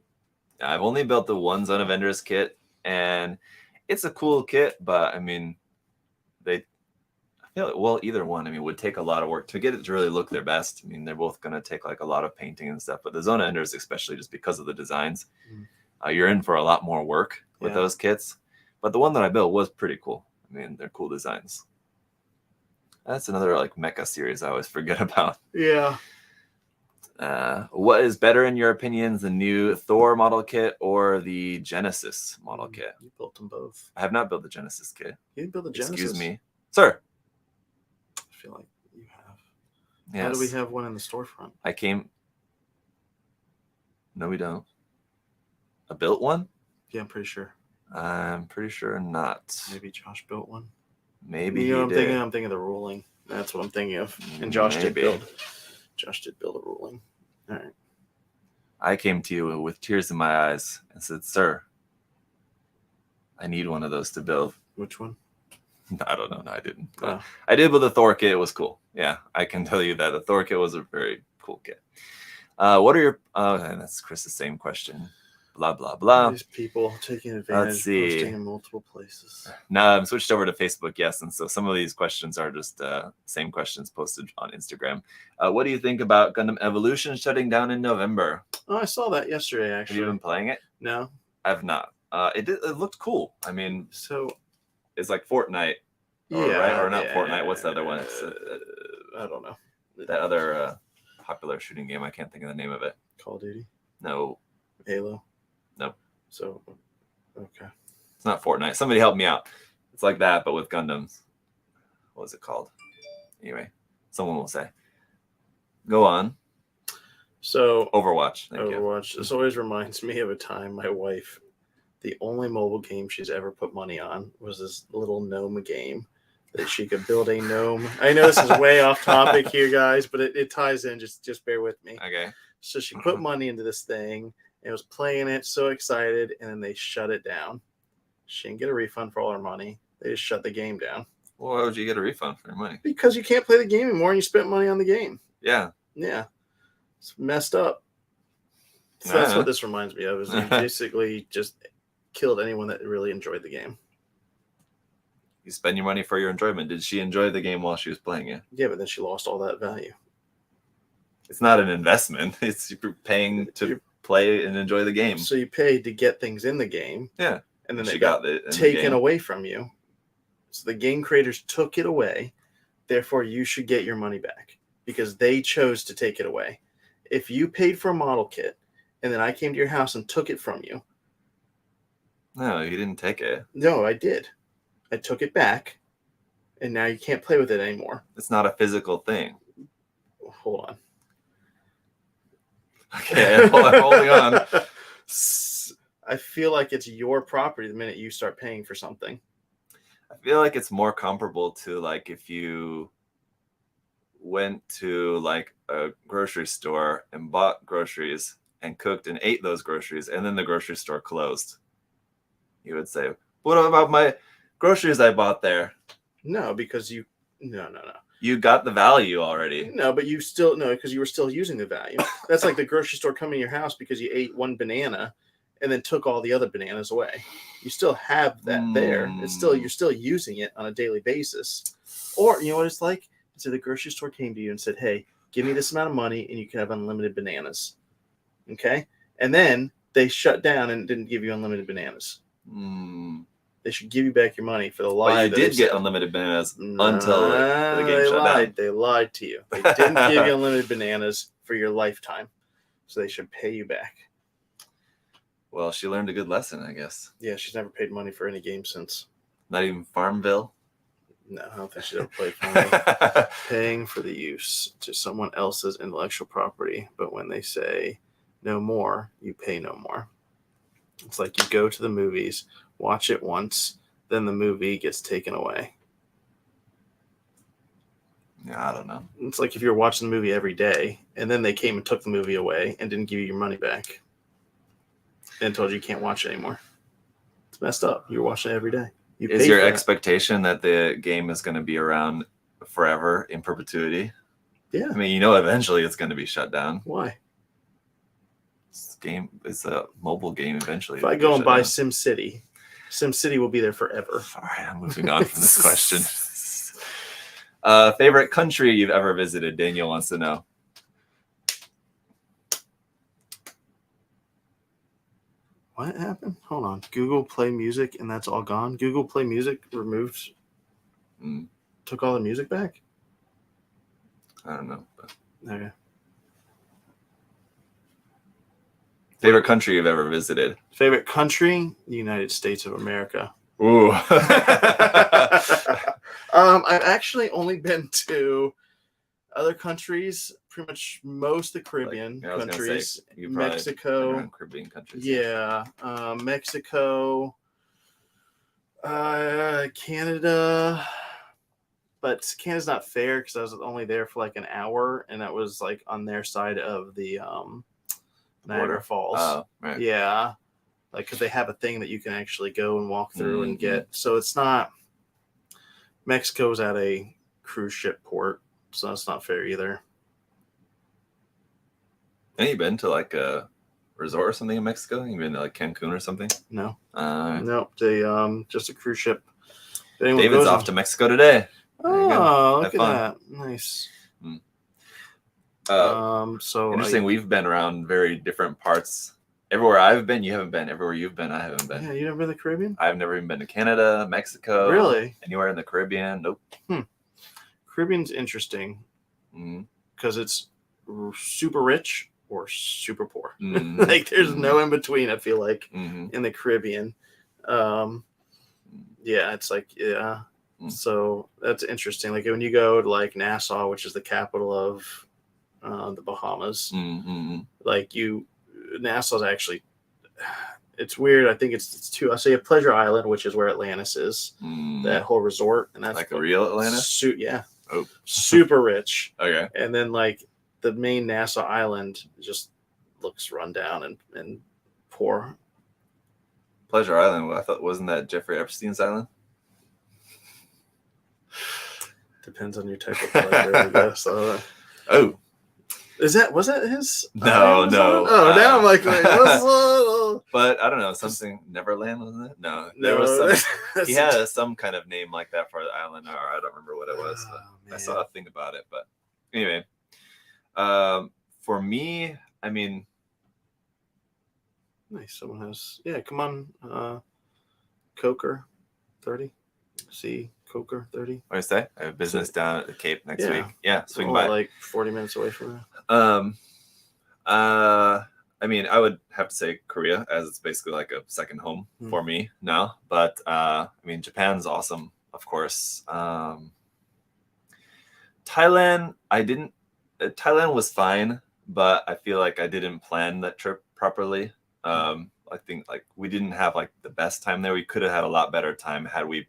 I've only built the one Zone of Enders kit, and it's a cool kit, but I mean, I feel like, well, either one, I mean, would take a lot of work to get it to really look their best. I mean, they're both going to take like a lot of painting and stuff, but the Zone of Enders, especially just because of the designs, you're in for a lot more work with those kits. But the one that I built was pretty cool. I mean, they're cool designs. That's another like mecha series I always forget about. Yeah. What is better in your opinion, the new Thor model kit or the Genesis model kit? You built them both. I have not built the Genesis kit. You didn't build the Genesis? Excuse me. Sir. I feel like you have. Yes. How do we have one in the storefront? No, we don't. A built one? Yeah, I'm pretty sure. I'm pretty sure not. Maybe Josh built one. Maybe you know what I'm thinking of the ruling. That's what I'm thinking of. And Josh did build a ruling. All right. I came to you with tears in my eyes and said, sir, I need one of those to build. Which one? I don't know. No, I didn't. But Oh. I did with the Thor kit. It was cool. Yeah, I can tell you that the Thor kit was a very cool kit. What are your? And that's Chris's same question. Blah blah blah. These people taking advantage, posting in multiple places. Now I'm switched over to Facebook. Yes, and so some of these questions are just same questions posted on Instagram. What do you think about Gundam Evolution shutting down in November? Oh, I saw that yesterday. Have Actually, you been playing it? No, I've not. It looked cool. I mean, so it's like Fortnite, yeah, right? Or not yeah, Fortnite. What's the other one? It's I don't know. that other popular shooting game. I can't think of the name of it. Call of Duty, No, Halo. no, So, okay. it's not Fortnite. Somebody help me out. It's like that, but with Gundams. What is it called? Anyway, someone will say. Go on. So Overwatch. Thank you. Overwatch. This always reminds me of a time my wife, the only mobile game she's ever put money on was this little gnome game that she could build a gnome. I know this is way off topic here, guys, but it ties in. Just bear with me. Okay. So she put money into this thing and was playing it, so excited, and then they shut it down. She didn't get a refund for all her money. They just shut the game down. Well, why would you get a refund for your money? Because you can't play the game anymore and you spent money on the game. Yeah. Yeah. It's messed up. So that's what this reminds me of, is you basically just killed anyone that really enjoyed the game. You spend your money for your enjoyment. Did she enjoy the game while she was playing it? Yeah, but then she lost all that value. It's not an investment. It's you're paying to play and enjoy the game. So you paid to get things in the game. Yeah. And then she they got it taken away from you. So the game creators took it away. Therefore, you should get your money back because they chose to take it away. If you paid for a model kit and then I came to your house and took it from you. No, you didn't take it. No, I did. I took it back and now you can't play with it anymore. It's not a physical thing. Hold on. Okay, I'm holding on. I feel like it's your property the minute you start paying for something. I feel like it's more comparable to like if you went to like a grocery store and bought groceries and cooked and ate those groceries and then the grocery store closed. You would say, what about my groceries I bought there? No, because no. You got the value already. No, but you still, no, because you were still using the value. That's like the grocery store coming to your house because you ate one banana and then took all the other bananas away. You still have that there. It's still, you're still using it on a daily basis. Or, you know what it's like? So the grocery store came to you and said, hey, give me this amount of money and you can have unlimited bananas. Okay? And then they shut down and didn't give you unlimited bananas. They should give you back your money for the lie. Well, I did get unlimited bananas until the game shut down. They lied to you. They didn't give you unlimited bananas for your lifetime. So they should pay you back. Well, she learned a good lesson, I guess. Yeah, she's never paid money for any game since. Not even Farmville? No, I don't think she's ever played Farmville. Paying for the use to someone else's intellectual property. But when they say no more, you pay no more. It's like you go to the movies, watch it once, then the movie gets taken away. Yeah, I don't know. It's like if you're watching the movie every day, and then they came and took the movie away and didn't give you your money back and told you can't watch it anymore. It's messed up. You're watching it every day. Is your expectation that the game is going to be around forever in perpetuity? Yeah. I mean, you know, eventually it's going to be shut down. Why? It's a mobile game eventually. If I go and buy SimCity, SimCity will be there forever. All right, I'm moving on from this question. Favorite country you've ever visited? Daniel wants to know. What happened? Hold on. Google Play Music, and that's all gone? Google Play Music removed, took all the music back? I don't know. But... Okay. Favorite country you've ever visited? Favorite country? The United States of America. Ooh. I've actually only been to other countries, pretty much most of the Caribbean countries. Mexico. Caribbean countries. Yeah. Mexico. Canada. But Canada's not fair because I was only there for like an hour, and that was like on their side of the Niagara Falls. Oh, right. Yeah. Like, because they have a thing that you can actually go and walk through and get. So it's not Mexico's at a cruise ship port, so that's not fair either. Have you been to like a resort or something in Mexico? You been to like Cancun or something? No. Nope. Nope. They just a cruise ship. David's off to Mexico today. Oh, look at that. Nice. So interesting. We've been around very different parts. Everywhere I've been, you haven't been. Everywhere you've been, I haven't been. Yeah, you never been to the Caribbean? I've never even been to Canada, Mexico. Really? Anywhere in the Caribbean? Nope. Caribbean's interesting because it's super rich or super poor. Like there's no in between. I feel like in the Caribbean. Yeah, it's like So that's interesting. Like when you go to like Nassau, which is the capital of the Bahamas, like Nassau's actually, it's weird. I think it's two. I say a Pleasure Island, which is where Atlantis is, that whole resort, and that's like a real Atlantis. Yeah. Oh, super rich. Okay. And then like the main Nassau Island just looks run down and poor. Pleasure Island. Well, I thought wasn't that Jeffrey Epstein's island? Depends on your type of pleasure, I guess. Oh. Was that his? No. Oh, now I'm like, but I don't know, something Neverland, wasn't it? No, there was some. He had some kind of name like that for the island, or I don't remember what it was. But I saw a thing about it. But anyway, for me, I mean, nice. Someone has, come on, Coker 30. See Coker 30. What did I say? I have business down at the Cape next week. Yeah, swing by. Like 40 minutes away from there. I mean, I would have to say Korea, as it's basically like a second home for me now. But I mean, Japan's awesome, of course. Thailand, Thailand was fine, but I feel like I didn't plan that trip properly. I think like we didn't have like the best time there. We could have had a lot better time had we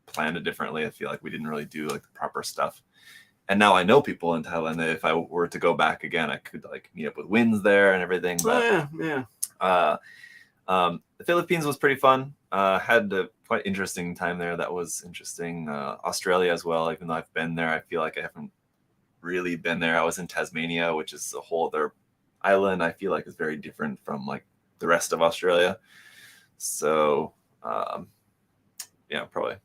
planned it differently. I feel like we didn't really do like the proper stuff. And now I know people in Thailand that if I were to go back again, I could like meet up with Wins there and everything. But the Philippines was pretty fun. Had a quite interesting time there. That was interesting. Australia as well. Even though I've been there, I feel like I haven't really been there. I was in Tasmania, which is a whole other island. I feel like is very different from like the rest of Australia. So probably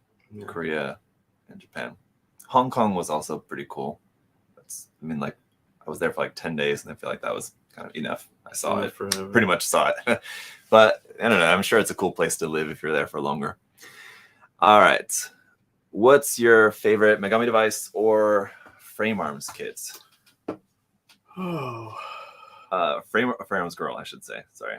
Korea and Japan. Hong Kong was also pretty cool. I mean, like I was there for like 10 days, and I feel like that was kind of enough. I saw it, pretty much saw it. But I don't know. I'm sure it's a cool place to live if you're there for longer. All right. What's your favorite Megami device or frame arms kits? Frame arms girl, I should say. Sorry.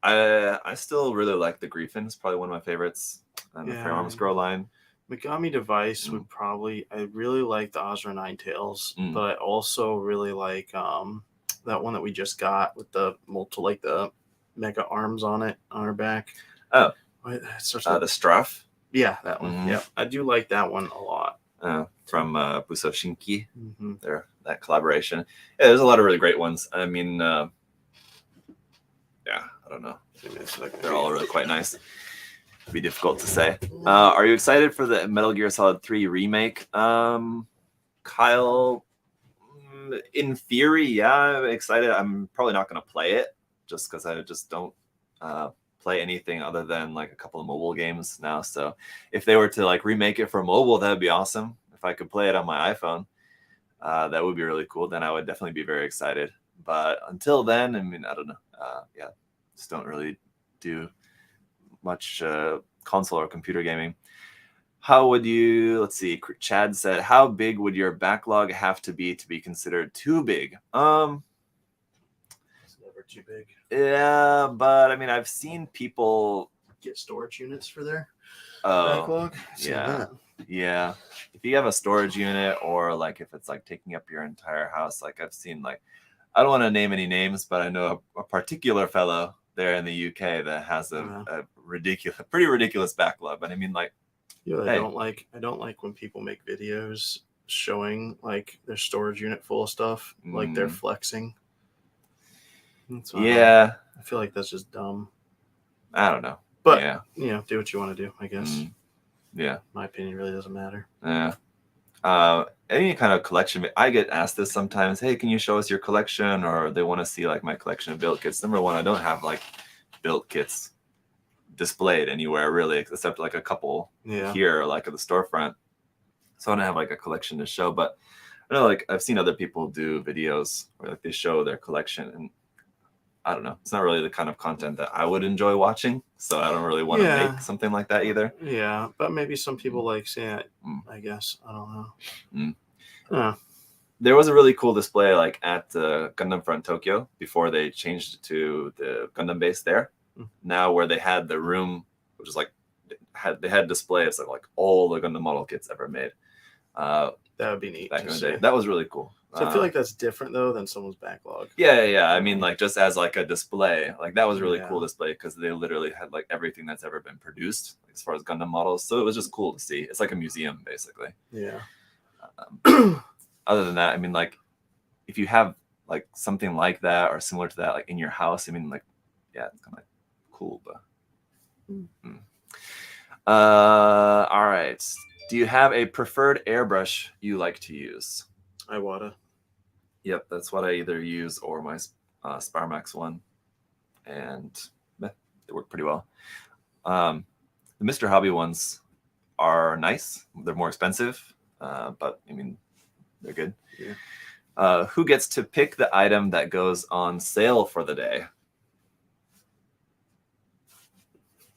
I still really like the Griffin. It's probably one of my favorites on the frame arms girl line. Megami device would probably. I really like the Asura Ninetales, but I also really like that one that we just got with the like the mega arms on it on her back. Oh, the Straff. Yeah, that one. Yeah, I do like that one a lot. From Buso Shinki, that collaboration. Yeah, there's a lot of really great ones. I mean, I don't know. They're all really quite nice. It'd be difficult to say. Are you excited for the Metal Gear Solid 3 remake? Kyle, in theory, yeah, I'm excited. I'm probably not going to play it just because I just don't play anything other than like a couple of mobile games now. So if they were to like remake it for mobile, that'd be awesome. If I could play it on my iPhone, that would be really cool. Then I would definitely be very excited. But until then, I mean, I don't know. Just don't really do much console or computer gaming. How would you, let's see, Chad said, how big would your backlog have to be considered too big? It's never too big. Yeah, but I mean, I've seen people get storage units for their backlog. Yeah. If you have a storage unit, or like if it's like taking up your entire house, like I've seen, like, I don't want to name any names, but I know a particular fellow there in the UK that has a pretty ridiculous backlog. But I mean, like, I don't like when people make videos showing like their storage unit full of stuff, like they're flexing. I feel like that's just dumb. I don't know, but do what you want to do, I guess. Yeah. My opinion really doesn't matter. Yeah. Any kind of collection, I get asked this sometimes. Hey, can you show us your collection? Or they want to see like my collection of build kits. Number one, I don't have like build kits displayed anywhere really, except like a couple here, like at the storefront. So I don't have like a collection to show. But I know like I've seen other people do videos where like they show their collection, and I don't know. It's not really the kind of content that I would enjoy watching. So I don't really want to make something like that either. Yeah, but maybe some people like seeing it. I guess I don't know. There was a really cool display like at Gundam Front Tokyo before they changed it to the Gundam base there. Now where they had the room, which is like they had displays of like all the Gundam model kits ever made. That would be neat. Back in the day, that was really cool. So I feel like that's different though than someone's backlog. Yeah. I mean, like just as like a display, like that was really cool display because they literally had like everything that's ever been produced as far as Gundam models. So it was just cool to see. It's like a museum basically. Yeah. Other than that, I mean, like if you have like something like that or similar to that, like in your house, I mean, like yeah, it's kind of like cool. But all right. Do you have a preferred airbrush you like to use? Iwata. Yep, that's what I either use or my Sparmax one, and they work pretty well. The Mr. Hobby ones are nice. They're more expensive, but I mean, they're good. Yeah. Who gets to pick the item that goes on sale for the day?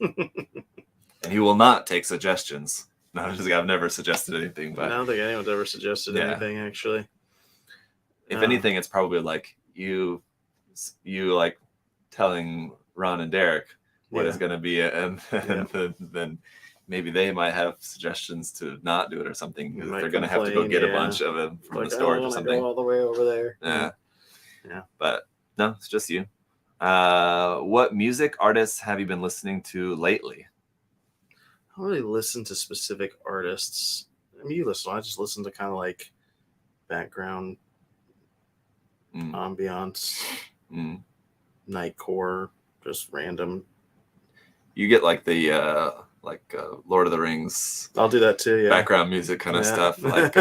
And he will not take suggestions. No, I've never suggested anything, but I don't think anyone's ever suggested anything actually. If anything, it's probably like you like telling Ron and Derek what is going to be, and then maybe they might have suggestions to not do it or something. They're going to have to go get a bunch of them from the store or something. Go all the way over there. Yeah. But no, it's just you. What music artists have you been listening to lately? I don't really listen to specific artists. I mean, I just listen to kind of like background ambiance, nightcore, just random. You get like the Lord of the Rings. I'll do that too. Yeah, background music kind of stuff, like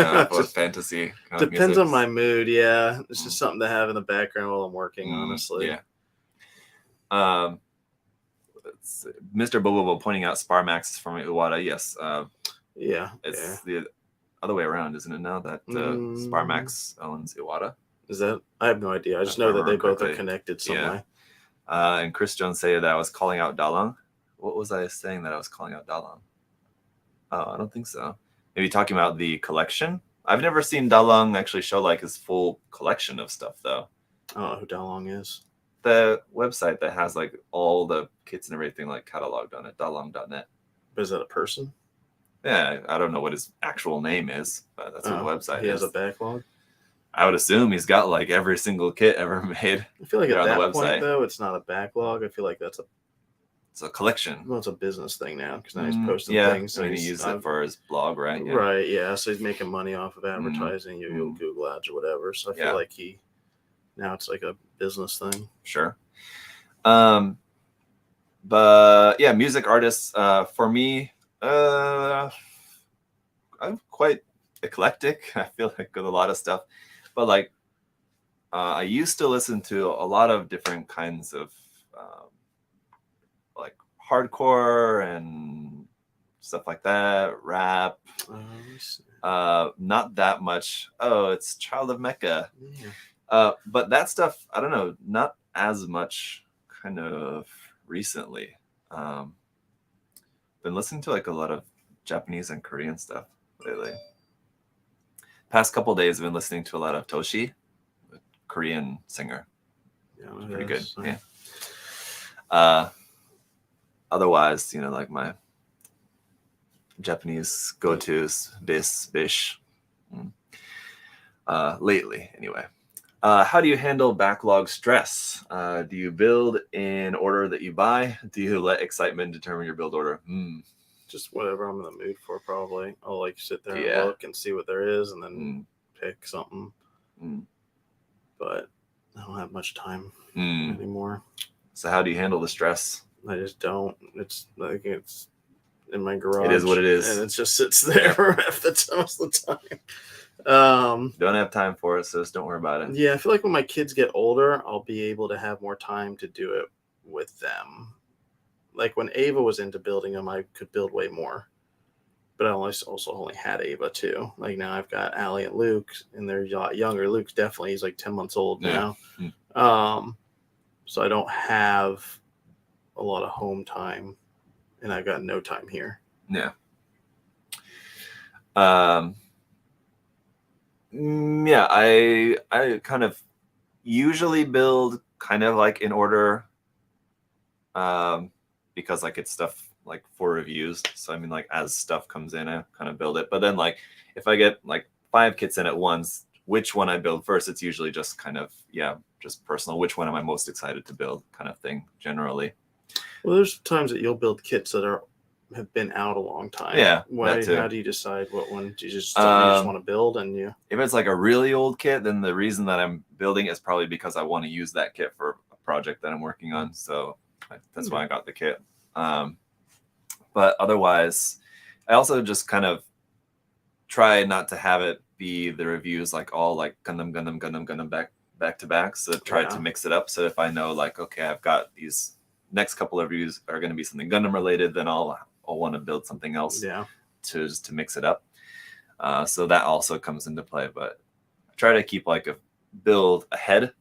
fantasy. Depends on my mood. Yeah, it's just something to have in the background while I'm working. Honestly. Yeah. Mr. Bobo pointing out Sparmax is from Iwata. Yes. It's the other way around, isn't it? Now that Sparmax owns Iwata. Is that? I have no idea. I just know that they both are connected some way. And Chris Jones said that I was calling out Dalang. What was I saying that I was calling out Dalang? Oh, I don't think so. Maybe talking about the collection. I've never seen Dalang actually show like his full collection of stuff though. I don't know who Dalang is. The website that has like all the kits and everything like cataloged on it, dalang.net. But is that a person? Yeah, I don't know what his actual name is, but that's what the website is. He has a backlog? I would assume he's got like every single kit ever made. I feel like at that point, though, it's not a backlog. I feel like it's a collection. Well, it's a business thing now because now he's posting things. So he uses it for his blog, right? Yeah. Right, yeah. So he's making money off of advertising, Google ads or whatever. So I feel like now it's like a business thing. Sure. But yeah, music artists, for me, I'm quite eclectic. I feel like with a lot of stuff. But like, I used to listen to a lot of different kinds of like hardcore and stuff like that, rap. Not that much. Oh, it's Child of Mecca. Yeah. But that stuff, I don't know, not as much kind of recently. Been listening to like a lot of Japanese and Korean stuff lately. Past couple days, I've been listening to a lot of Toshi, a Korean singer. Yeah, pretty good. Yeah. Otherwise, like my Japanese go-tos, bish. Lately, anyway. How do you handle backlog stress? Do you build in order that you buy? Do you let excitement determine your build order? Just whatever I'm in the mood for, probably. I'll like sit there and look and see what there is and then pick something. But I don't have much time anymore. So how do you handle the stress? I just don't. It's in my garage. It is what it is. And it just sits there most of the time. Don't have time for it, so just don't worry about it. Yeah, I feel like when my kids get older, I'll be able to have more time to do it with them. Like when Ava was into building them, I could build way more. But I also only had Ava too. Like now I've got Allie and Luke, and they're younger. Luke's definitely, he's like 10 months old now. So I don't have a lot of home time, and I've got no time here. Yeah. Yeah, I kind of usually build kind of like in order, because like it's stuff like for reviews. So I mean, like as stuff comes in, I kind of build it. But then like if I get like 5 kits in at once, which one I build first, it's usually just kind of, just personal. Which one am I most excited to build kind of thing generally. Well, there's times that you'll build kits that have been out a long time. Yeah, how do you decide what one? Do you just want to build? And if it's like a really old kit, then the reason that I'm building is probably because I want to use that kit for a project that I'm working on. So that's why I got the kit. But otherwise, I also just kind of try not to have it be the reviews like all like Gundam back to back. So try to mix it up. So if I know like, okay, I've got these next couple of reviews are going to be something Gundam related, then I'll want to build something else to mix it up. So that also comes into play. But I try to keep like a build ahead,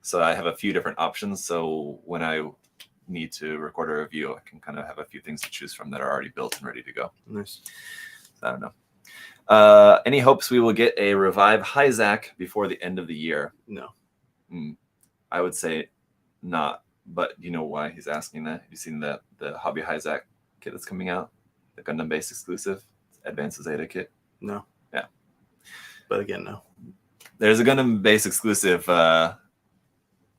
so I have a few different options. So when I need to record a review, I can kind of have a few things to choose from that are already built and ready to go. Nice. So I don't know. Any hopes we will get a Revive Hyzak before the end of the year? No. I would say not. But you know why he's asking that? Have you seen the Hobby Hyzak kit that's coming out? The Gundam base exclusive Advanced Zeta kit? No. Yeah. But again, no. There's a Gundam base exclusive Hobby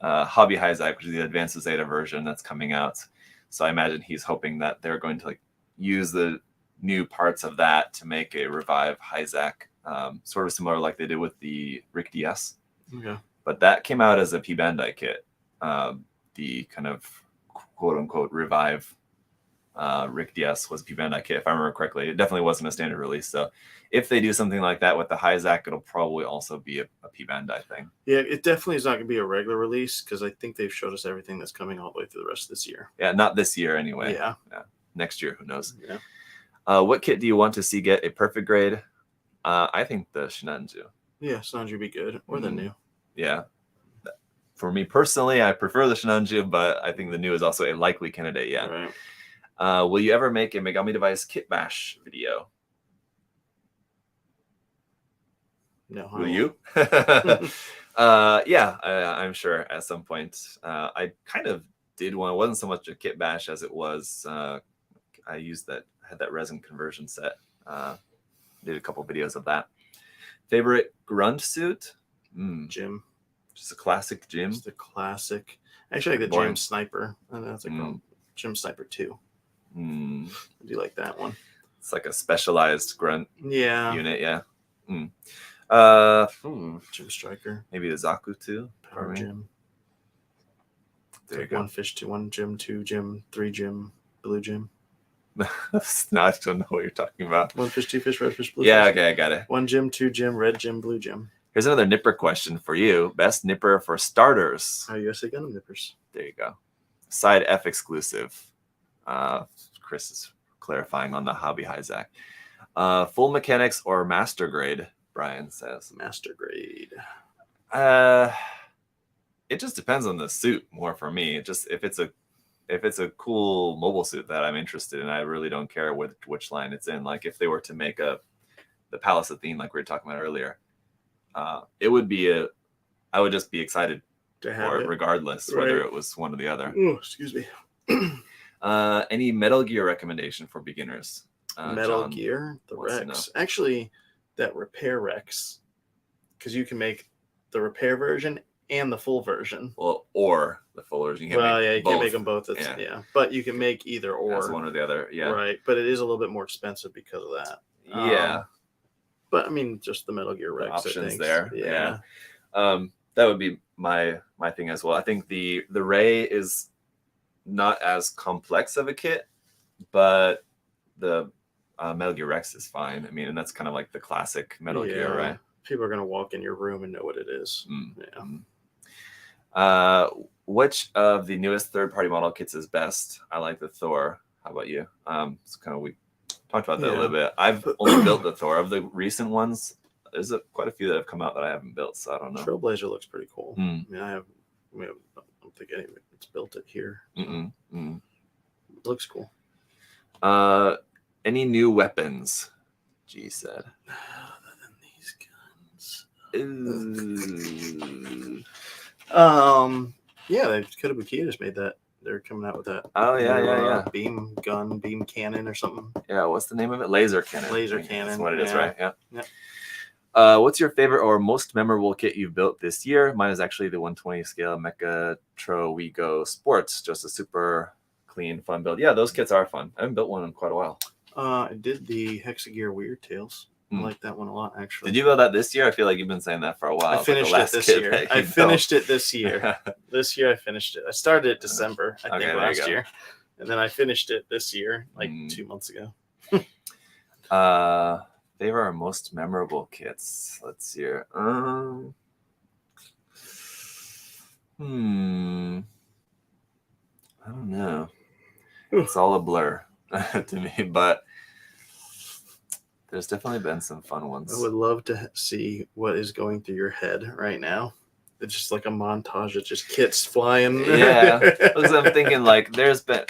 Hyzak, which is the Advanced Zeta version that's coming out. So I imagine he's hoping that they're going to like use the new parts of that to make a Revive Hyzak, sort of similar like they did with the Rick DS. Okay. But that came out as a P Bandai kit. The kind of quote unquote Revive Rick DS was a P Bandai kit, if I remember correctly. It definitely wasn't a standard release. So if they do something like that with the Hyzak, it'll probably also be a P Bandai thing. Yeah, it definitely is not going to be a regular release because I think they've showed us everything that's coming all the way through the rest of this year. Yeah, not this year anyway. Yeah. Next year, who knows? Yeah. What kit do you want to see get a perfect grade? I think the Shinanju. Yeah, Shinanju would be good. Or the new. Yeah. For me personally, I prefer the Shinanju, but I think the new is also a likely candidate. Yeah. Right. Will you ever make a Megami Device kit bash video? No. Will you? Yeah, I'm sure at some point. I kind of did one. It wasn't so much a kit bash as it was. I had that resin conversion set. Did a couple videos of that. Favorite grunt suit? Jim. Just a classic Jim. Just the classic. Actually, like the Jim Sniper. I know that's a Jim Sniper 2. I do like that one. It's like a specialized grunt unit. Yeah. Jim Striker. Maybe the Zaku 2. Power Jim. There you go. 1 fish to 1 Jim, 2 Jim, 3 Jim, blue Jim. No, I don't know what you're talking about. 1 fish, 2 fish, red fish, blue fish. Okay, I got it. 1 Jim, 2 Jim, red Jim, blue Jim. Here's another nipper question for you. Best nipper for starters. USA Gundam nippers. There you go. Side F exclusive. Chris is clarifying on the Hobby Hyzak. Full mechanics or master grade, Brian says. Master grade. It just depends on the suit more for me. If it's a cool mobile suit that I'm interested in, I really don't care which line it's in. Like if they were to make the Palace Athene like we were talking about earlier, it would be I would just be excited to have for it regardless, whether it was one or the other. Oh, excuse me. Any Metal Gear recommendation for beginners? Metal Gear, the Rex. Actually, that repair Rex, because you can make the repair version and the full version. Well, or the full version. You can't make them both. But you can make either or. That's one or the other. Yeah. Right, but it is a little bit more expensive because of that. Yeah. But I mean, just the Metal Gear Rex. The options there. Yeah. That would be my thing as well. I think the Ray is not as complex of a kit, but the Metal Gear Rex is fine. I mean, and that's kind of like the classic Metal Gear, right? People are gonna walk in your room and know what it is. Which of the newest third-party model kits is best? I like the Thor. How about you? It's kind of, we talked about that a little bit. I've only built the Thor. Of the recent ones, there's quite a few that have come out that I haven't built, so I don't know. Trailblazer looks pretty cool. I mean, I don't think anybody's built it here. So. It looks cool. Any new weapons? G said. Other than these guns. Yeah, Kotobukiya just made that. They're coming out with that. Oh yeah. Beam cannon or something. Yeah, what's the name of it? Laser cannon. Laser cannon. That's what it is, right? Yeah. Yeah. What's your favorite or most memorable kit you've built this year? Mine is actually the 120 scale Mecha Tro Wigo Sports. Just a super clean, fun build. Yeah, those kits are fun. I haven't built one in quite a while. I did the Hexagear Weird Tales. I like that one a lot, actually. Did you build that this year? I feel like you've been saying that for a while. I finished it this year. This year I finished it. I started it December, I think, last year. And then I finished it this year, like 2 months ago. Favorite or most memorable kits? Let's see here. I don't know. It's all a blur to me, but there's definitely been some fun ones. I would love to see what is going through your head right now. It's just like a montage of just kits flying. Yeah, because I'm thinking like there's been,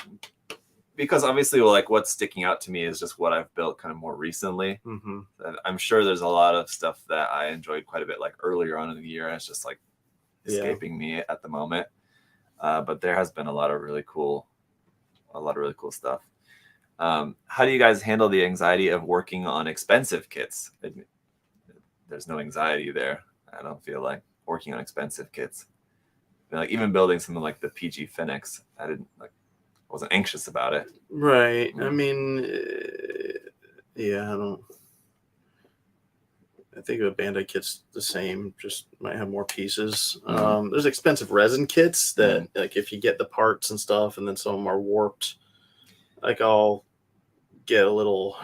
because obviously like what's sticking out to me is just what I've built kind of more recently. And I'm sure there's a lot of stuff that I enjoyed quite a bit like earlier on in the year. And it's just like escaping me at the moment. But there has been a lot of really cool stuff. How do you guys handle the anxiety of working on expensive kits? There's no anxiety there. I don't feel like working on expensive kits. Like even building something like the PG Phoenix, I wasn't anxious about it. Right. I mean, I think a Bandai kit's the same, just might have more pieces. There's expensive resin kits that like if you get the parts and stuff and then some of them are warped, like I'll get a little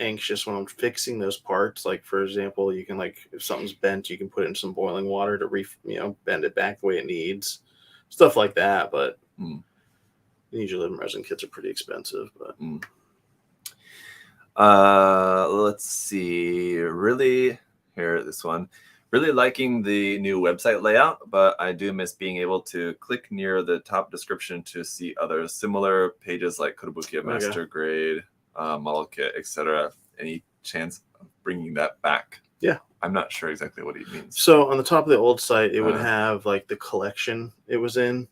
anxious when I'm fixing those parts. Like for example, you can like if something's bent, you can put it in some boiling water to bend it back the way it needs, stuff like that. But usually resin kits are pretty expensive. But let's see. This one. Really liking the new website layout, but I do miss being able to click near the top description to see other similar pages like Kotobukiya Master Grade, Model Kit, etc. Any chance of bringing that back? Yeah. I'm not sure exactly what he means. So on the top of the old site, it would have like the collection it was in.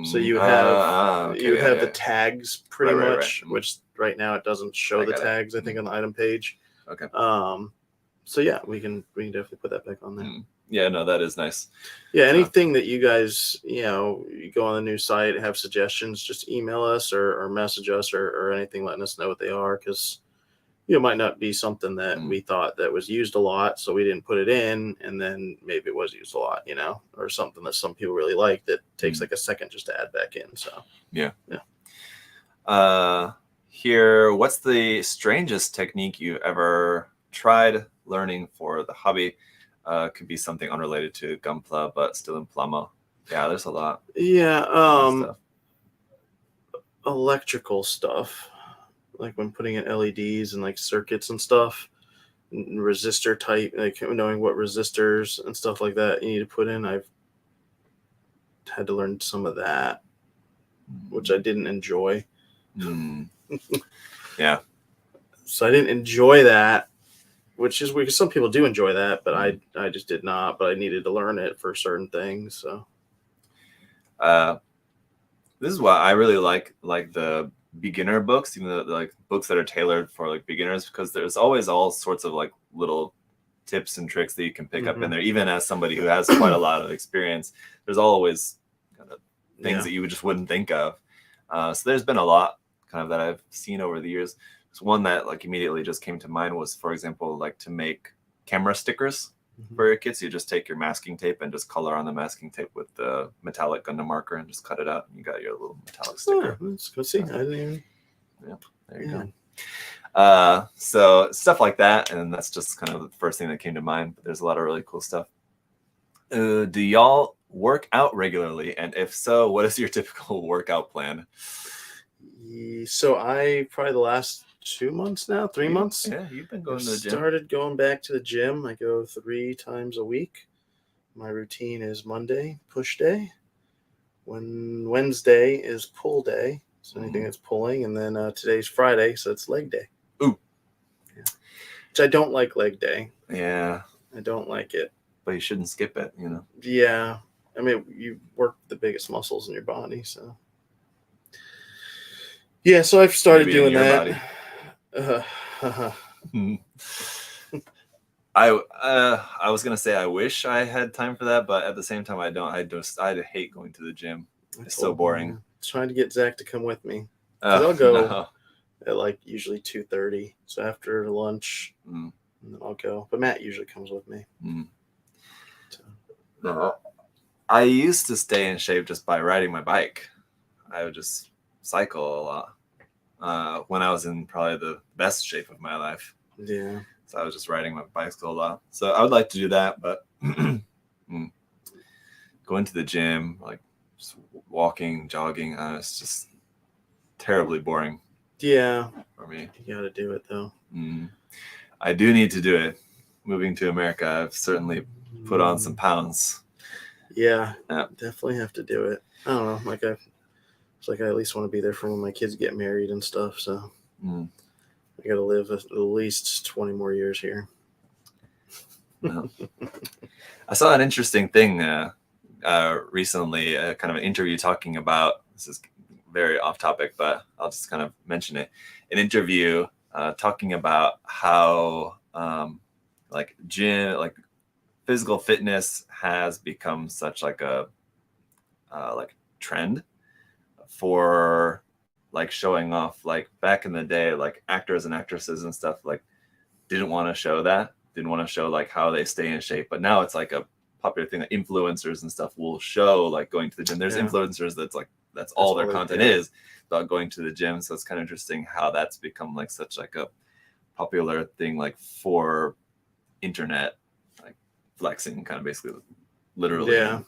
So you have the tags pretty much, which right now it doesn't show the tags. I think on the item page. Okay. So yeah, we can definitely put that back on there. Yeah, no, that is nice. Yeah, anything that you guys, you go on the new site, have suggestions, just email us or message us or anything, letting us know what they are, because it might not be something that we thought that was used a lot, so we didn't put it in, and then maybe it was used a lot, or something that some people really like that takes like a second just to add back in. So yeah. Here, what's the strangest technique you've ever tried learning for the hobby? Could be something unrelated to Gunpla, but still in Plama. Yeah, there's a lot. Yeah, electrical stuff, like when putting in LEDs and like circuits and stuff, and resistor type, like knowing what resistors and stuff like that you need to put in. I've had to learn some of that, which I didn't enjoy. Yeah. So I didn't enjoy that, which is weird. Some people do enjoy that, but I just did not. But I needed to learn it for certain things. So this is why I really like the beginner books, even though like books that are tailored for like beginners, because there's always all sorts of like little tips and tricks that you can pick up in there. Even as somebody who has quite a lot of experience, there's always kind of things that you just wouldn't think of. So there's been a lot kind of that I've seen over the years. So one that like immediately just came to mind was, for example, like to make camera stickers for your kits. You just take your masking tape and just color on the masking tape with the metallic Gundam marker and just cut it out, and you got your little metallic sticker. Let's go see. I didn't even... Yeah, there you go. So stuff like that, and that's just kind of the first thing that came to mind. But there's a lot of really cool stuff. Do y'all work out regularly? And if so, what is your typical workout plan? So I probably the last 2 months now, 3 months. Yeah, you've been going I've to the gym. started going back to the gym. I go 3 times a week. My routine is Monday, push day. When Wednesday is pull day. So anything that's pulling. And then today's Friday, so it's leg day. Ooh. Yeah. Which I don't like leg day. Yeah. I don't like it. But you shouldn't skip it, Yeah. I mean, you work the biggest muscles in your body, so. Yeah, so I've started Maybe in doing your that. I was gonna say I wish I had time for that, but at the same time I don't. I hate going to the gym. It's so boring. Trying to get Zach to come with me. I'll go at like usually 2:30. So after lunch, and then I'll go. But Matt usually comes with me. So. No. I used to stay in shape just by riding my bike. I would just cycle a lot when I was in probably the best shape of my life. Yeah. So I was just riding my bicycle a lot. So I would like to do that, but going to the gym, like just walking, jogging, it's just terribly boring. Yeah. For me. You got to do it though. I do need to do it. Moving to America, I've certainly put on some pounds. Yeah. Definitely have to do it. I don't know. It's like I at least want to be there for when my kids get married and stuff. So I got to live at least 20 more years here. I saw an interesting thing recently, kind of an interview talking about, this is very off topic, but I'll just kind of mention it. An interview talking about how like gym, like physical fitness has become such like a like trend for like showing off. Like back in the day, like actors and actresses and stuff like didn't want to show like how they stay in shape, but now it's like a popular thing that influencers and stuff will show, like going to the gym. There's influencers that's all their content is about going to the gym. So it's kind of interesting how that's become like such like a popular thing, like for internet, like flexing, kind of basically literally and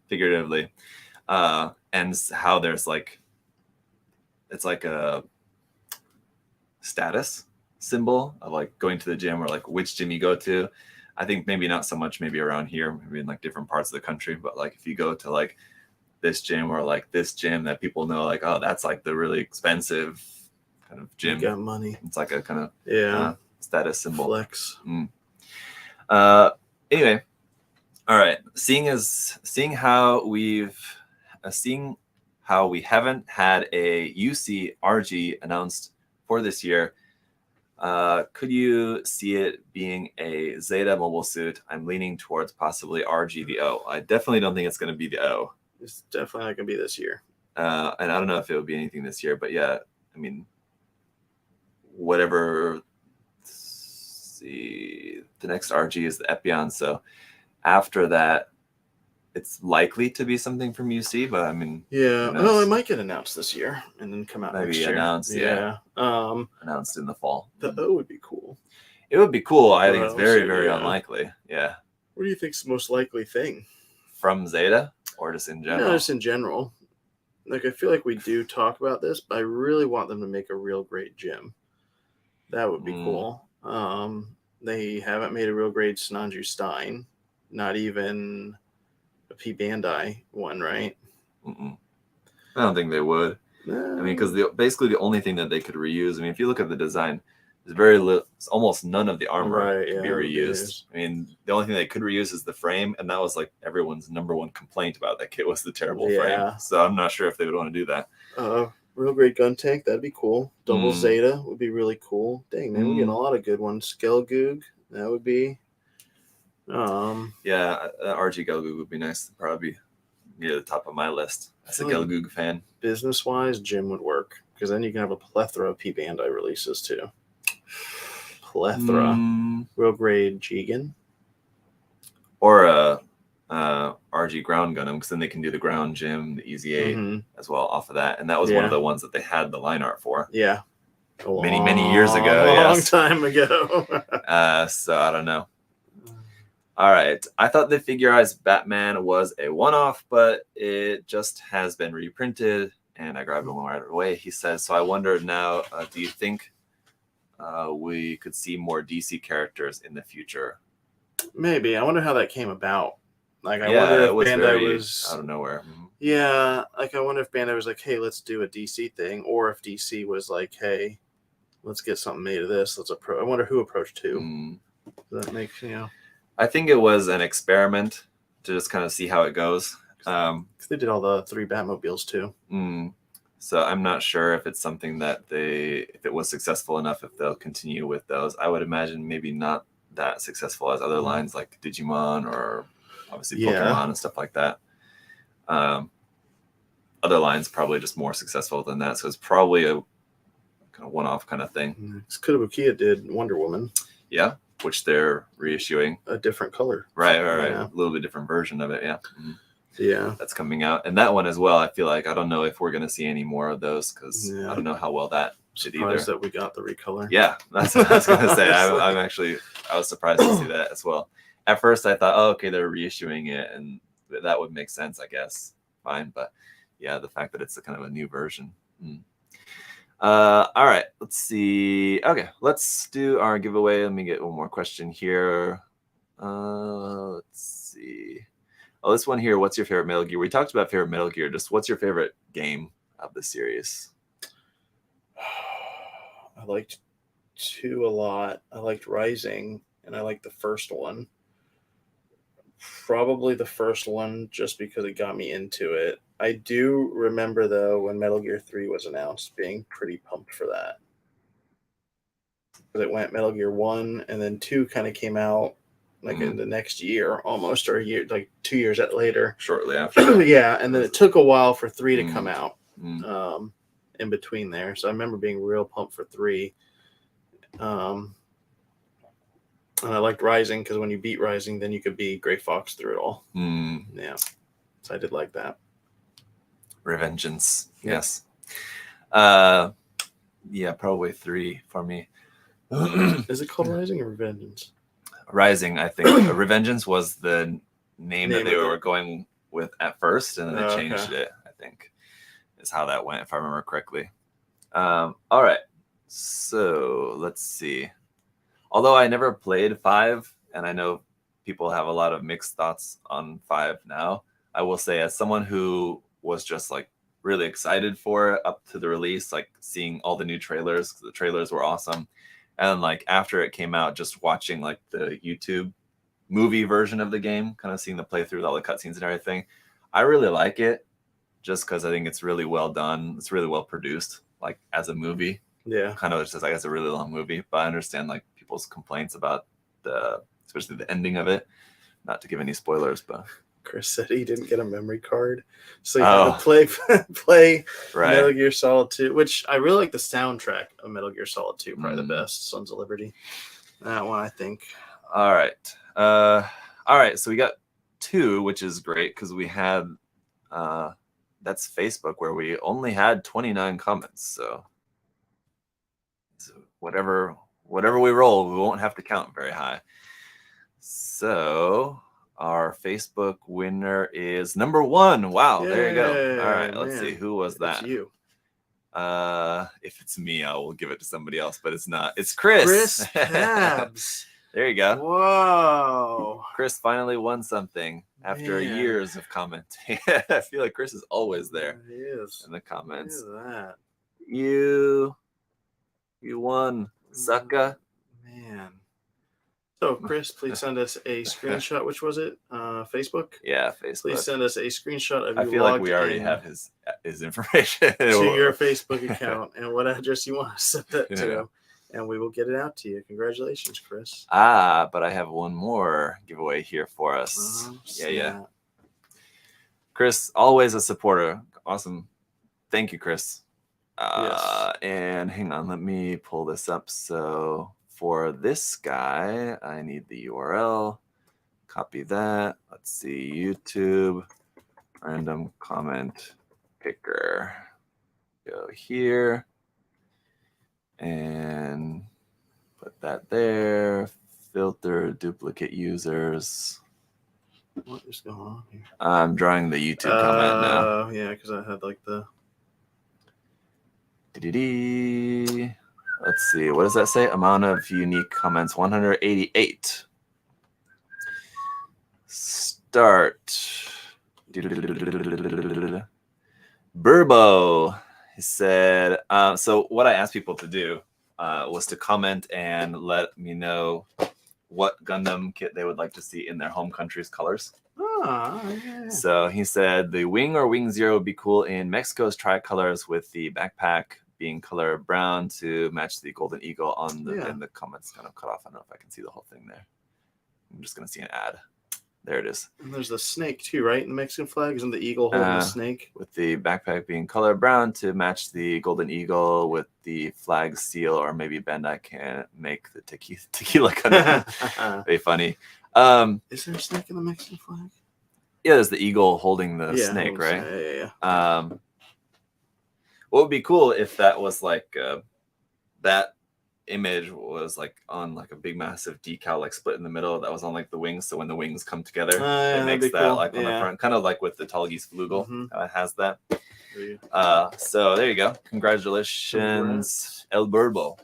figuratively, and how there's like, it's like a status symbol of like going to the gym, or like which gym you go to. I think maybe not so much maybe around here, maybe in like different parts of the country, but like if you go to like this gym or like this gym that people know, like, oh, that's like the really expensive kind of gym. You got money. It's like a kind of status symbol. Flex. Anyway, all right. Seeing how we haven't had a UC RG announced for this year, could you see it being a Zeta mobile suit? I'm leaning towards possibly RG the O. I definitely don't think it's going to be the O. It's definitely not going to be this year. And I don't know if it would be anything this year, but yeah, I mean, whatever. See, the next RG is the Epion, so after that, it's likely to be something from UC, but I mean, no, it might get announced this year and then come out next year. Announced, announced in the fall. The O would be cool. It would be cool. I think it's very, very unlikely. Yeah. What do you think's the most likely thing from Zeta, or just in general? No, just in general. Like I feel like we do talk about this, but I really want them to make a real great gym. That would be cool. They haven't made a real great Sinanju Stein, not even a P Bandai one, right? I don't think they would. I mean, because basically the only thing that they could reuse, I mean, if you look at the design, there's very little, almost none of the armor can be reused. I mean, the only thing they could reuse is the frame, and that was like everyone's number one complaint about that kit was the terrible frame. So I'm not sure if they would want to do that. Real great gun tank, that'd be cool. Double Zeta would be really cool. Dang, man, we're getting a lot of good ones. Skelgoog, that would be. Yeah, RG Gelgoog would be nice. Probably be near the top of my list. As a Gelgoog fan. Business wise, gym would work because then you can have a plethora of P Bandai releases too. Plethora. Real grade Jigen. Or a RG ground Gundam, because then they can do the ground gym, the Easy 8 as well off of that. And that was one of the ones that they had the line art for. Yeah. many years ago. Long Yes. time ago. So I don't know. All right. I thought the Figurized Batman was a one-off, but it just has been reprinted, and I grabbed one right away. He says, so I wondered now, do you think we could see more DC characters in the future? Maybe. I wonder how that came about. Like, I Yeah, wonder if it was Bandai very was out of nowhere. Yeah, like I wonder if Bandai was like, "Hey, let's do a DC thing," or if DC was like, "Hey, let's get something made of this. Let's approach." I wonder who approached who. That makes I think it was an experiment to just kind of see how it goes. They did all the 3 Batmobiles too. So I'm not sure if it's something that if it was successful enough, if they'll continue with those. I would imagine maybe not that successful as other lines like Digimon or obviously Pokemon and stuff like that. Other lines probably just more successful than that. So it's probably a kind of one-off kind of thing. Kudabukiya did Wonder Woman. Yeah, which they're reissuing. A different color. Right. Yeah. A little bit different version of it, yeah. Yeah. That's coming out. And that one as well, I feel like, I don't know if we're going to see any more of those because I don't know how well that did either. Surprised that we got the recolor. Yeah, that's what I was going to say. I was surprised to see that as well. At first, I thought, oh, okay, they're reissuing it, and that would make sense, I guess. Fine, but yeah, the fact that it's a kind of a new version. All right, let's see. Okay, let's do our giveaway. Let me get one more question here. Let's see. Oh, this one here. What's your favorite Metal Gear? We talked about favorite Metal Gear. Just what's your favorite game of the series? I liked 2 a lot. I liked Rising, and I liked the first one. Probably the first one just because it got me into it. I do remember, though, when Metal Gear 3 was announced, being pretty pumped for that. Because it went Metal Gear 1, and then 2 kind of came out like in the next year almost, or a year, like 2 years later. Shortly after. Yeah, and then it took a while for 3 to come out in between there. So I remember being real pumped for 3. And I liked Rising because when you beat Rising, then you could be Gray Fox through it all. Yeah. So I did like that. Revengeance. Yes. Yeah, probably 3 for me. Is it called Rising or Revengeance? Rising, I think. Revengeance was the name that they were going with at first, and then they changed it, I think, is how that went, if I remember correctly. All right. So let's see. Although I never played 5, and I know people have a lot of mixed thoughts on 5 now, I will say, as someone who was just like really excited for it up to the release, like seeing all the new trailers, the trailers were awesome. And like after it came out, just watching like the YouTube movie version of the game, kind of seeing the playthrough with all the cutscenes and everything, I really like it just because I think it's really well done. It's really well produced, like as a movie. Yeah. Kind of just like it's a really long movie, but I understand like people's complaints about especially the ending of it. Not to give any spoilers, but Chris said he didn't get a memory card, so he had to play Metal Gear Solid 2, which I really like the soundtrack of Metal Gear Solid 2, probably the best. Sons of Liberty, that one I think. All right. So we got 2, which is great because we had that's Facebook where we only had 29 comments. So whatever we roll, we won't have to count very high. So our Facebook winner is number 1. Wow, Yay, there you go. All right, let's see. Who was that? It's you. If it's me, I will give it to somebody else, but it's not. It's Chris. Chris Cabs. There you go. Whoa. Chris finally won something after years of commenting. I feel like Chris is always there. He is. In the comments. Look at that. You won, sucker. Man. So, Chris, please send us a screenshot. Which was it? Facebook? Yeah, Facebook. Please send us a screenshot of you. I feel like we already have his information to your Facebook account and what address you want to send that to, and we will get it out to you. Congratulations, Chris. But I have one more giveaway here for us. Yeah. Chris, always a supporter. Awesome. Thank you, Chris. Yes. And hang on, let me pull this up. So for this guy, I need the URL. Copy that. Let's see, YouTube, random comment picker. Go here. And put that there. Filter duplicate users. What is going on here? I'm drawing the YouTube comment now. Yeah, because I had like the. Let's see. What does that say? Amount of unique comments 188. Start. Burbo. He said, so what I asked people to do was to comment and let me know what Gundam kit they would like to see in their home country's colors. Yeah. So he said the Wing or Wing Zero would be cool in Mexico's tricolors with the backpack being color brown to match the Golden Eagle on the, and the comments kind of cut off. I don't know if I can see the whole thing there. I'm just going to see an ad. There it is. And there's the snake too, right? In the Mexican flag, isn't the eagle holding the snake? With the backpack being color brown to match the Golden Eagle with the flag seal, or maybe Bandai can make the tequila Gundam. Very funny. Is there a snake in the Mexican flag? Yeah, there's the eagle holding the snake, right? Yeah. What would be cool if that was like that image was like on like a big massive decal like split in the middle that was on like the wings, so when the wings come together it makes that cool. Like on the front, kind of like with the Tallgeese Flugel. It has that. So there you go. Congratulations, El Burbo,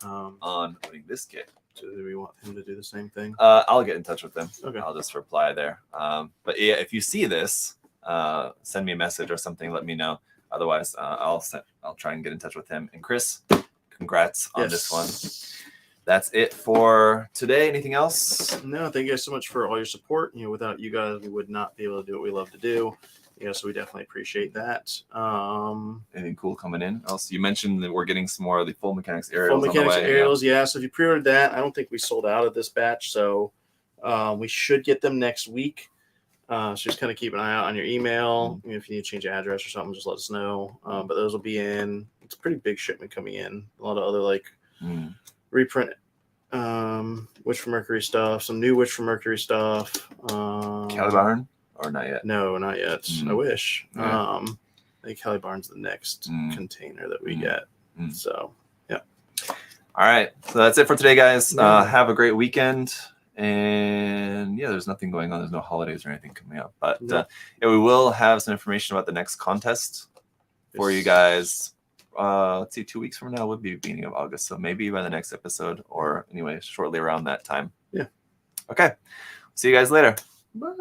on winning this kit. So do we want him to do the same thing? I'll get in touch with him. Okay. I'll just reply there. But yeah, if you see this, send me a message or something, let me know. Otherwise, I'll try and get in touch with him. And Chris, congrats on this one. That's it for today. Anything else? No, thank you guys so much for all your support. Without you guys, we would not be able to do what we love to do. So we definitely appreciate that. Anything cool coming in? Also, you mentioned that we're getting some more of the full mechanics aerials. Full mechanics aerials, yeah. So if you pre-ordered that, I don't think we sold out of this batch. So we should get them next week. So just kind of keep an eye out on your email. If you need to change your address or something, just let us know. But those will be in. It's a pretty big shipment coming in. A lot of other like reprint Witch from Mercury stuff, some new Witch from Mercury stuff. Calibarn or not yet? No, not yet. I wish. Yeah. I think Calibarn's the next container that we get. So yeah. All right. So that's it for today, guys. Have a great weekend. And yeah, there's nothing going on. There's no holidays or anything coming up. But yeah, we will have some information about the next contest for you guys. Let's see, 2 weeks from now would be the beginning of August. So maybe by the next episode, or anyway, shortly around that time. Yeah. Okay. See you guys later. Bye.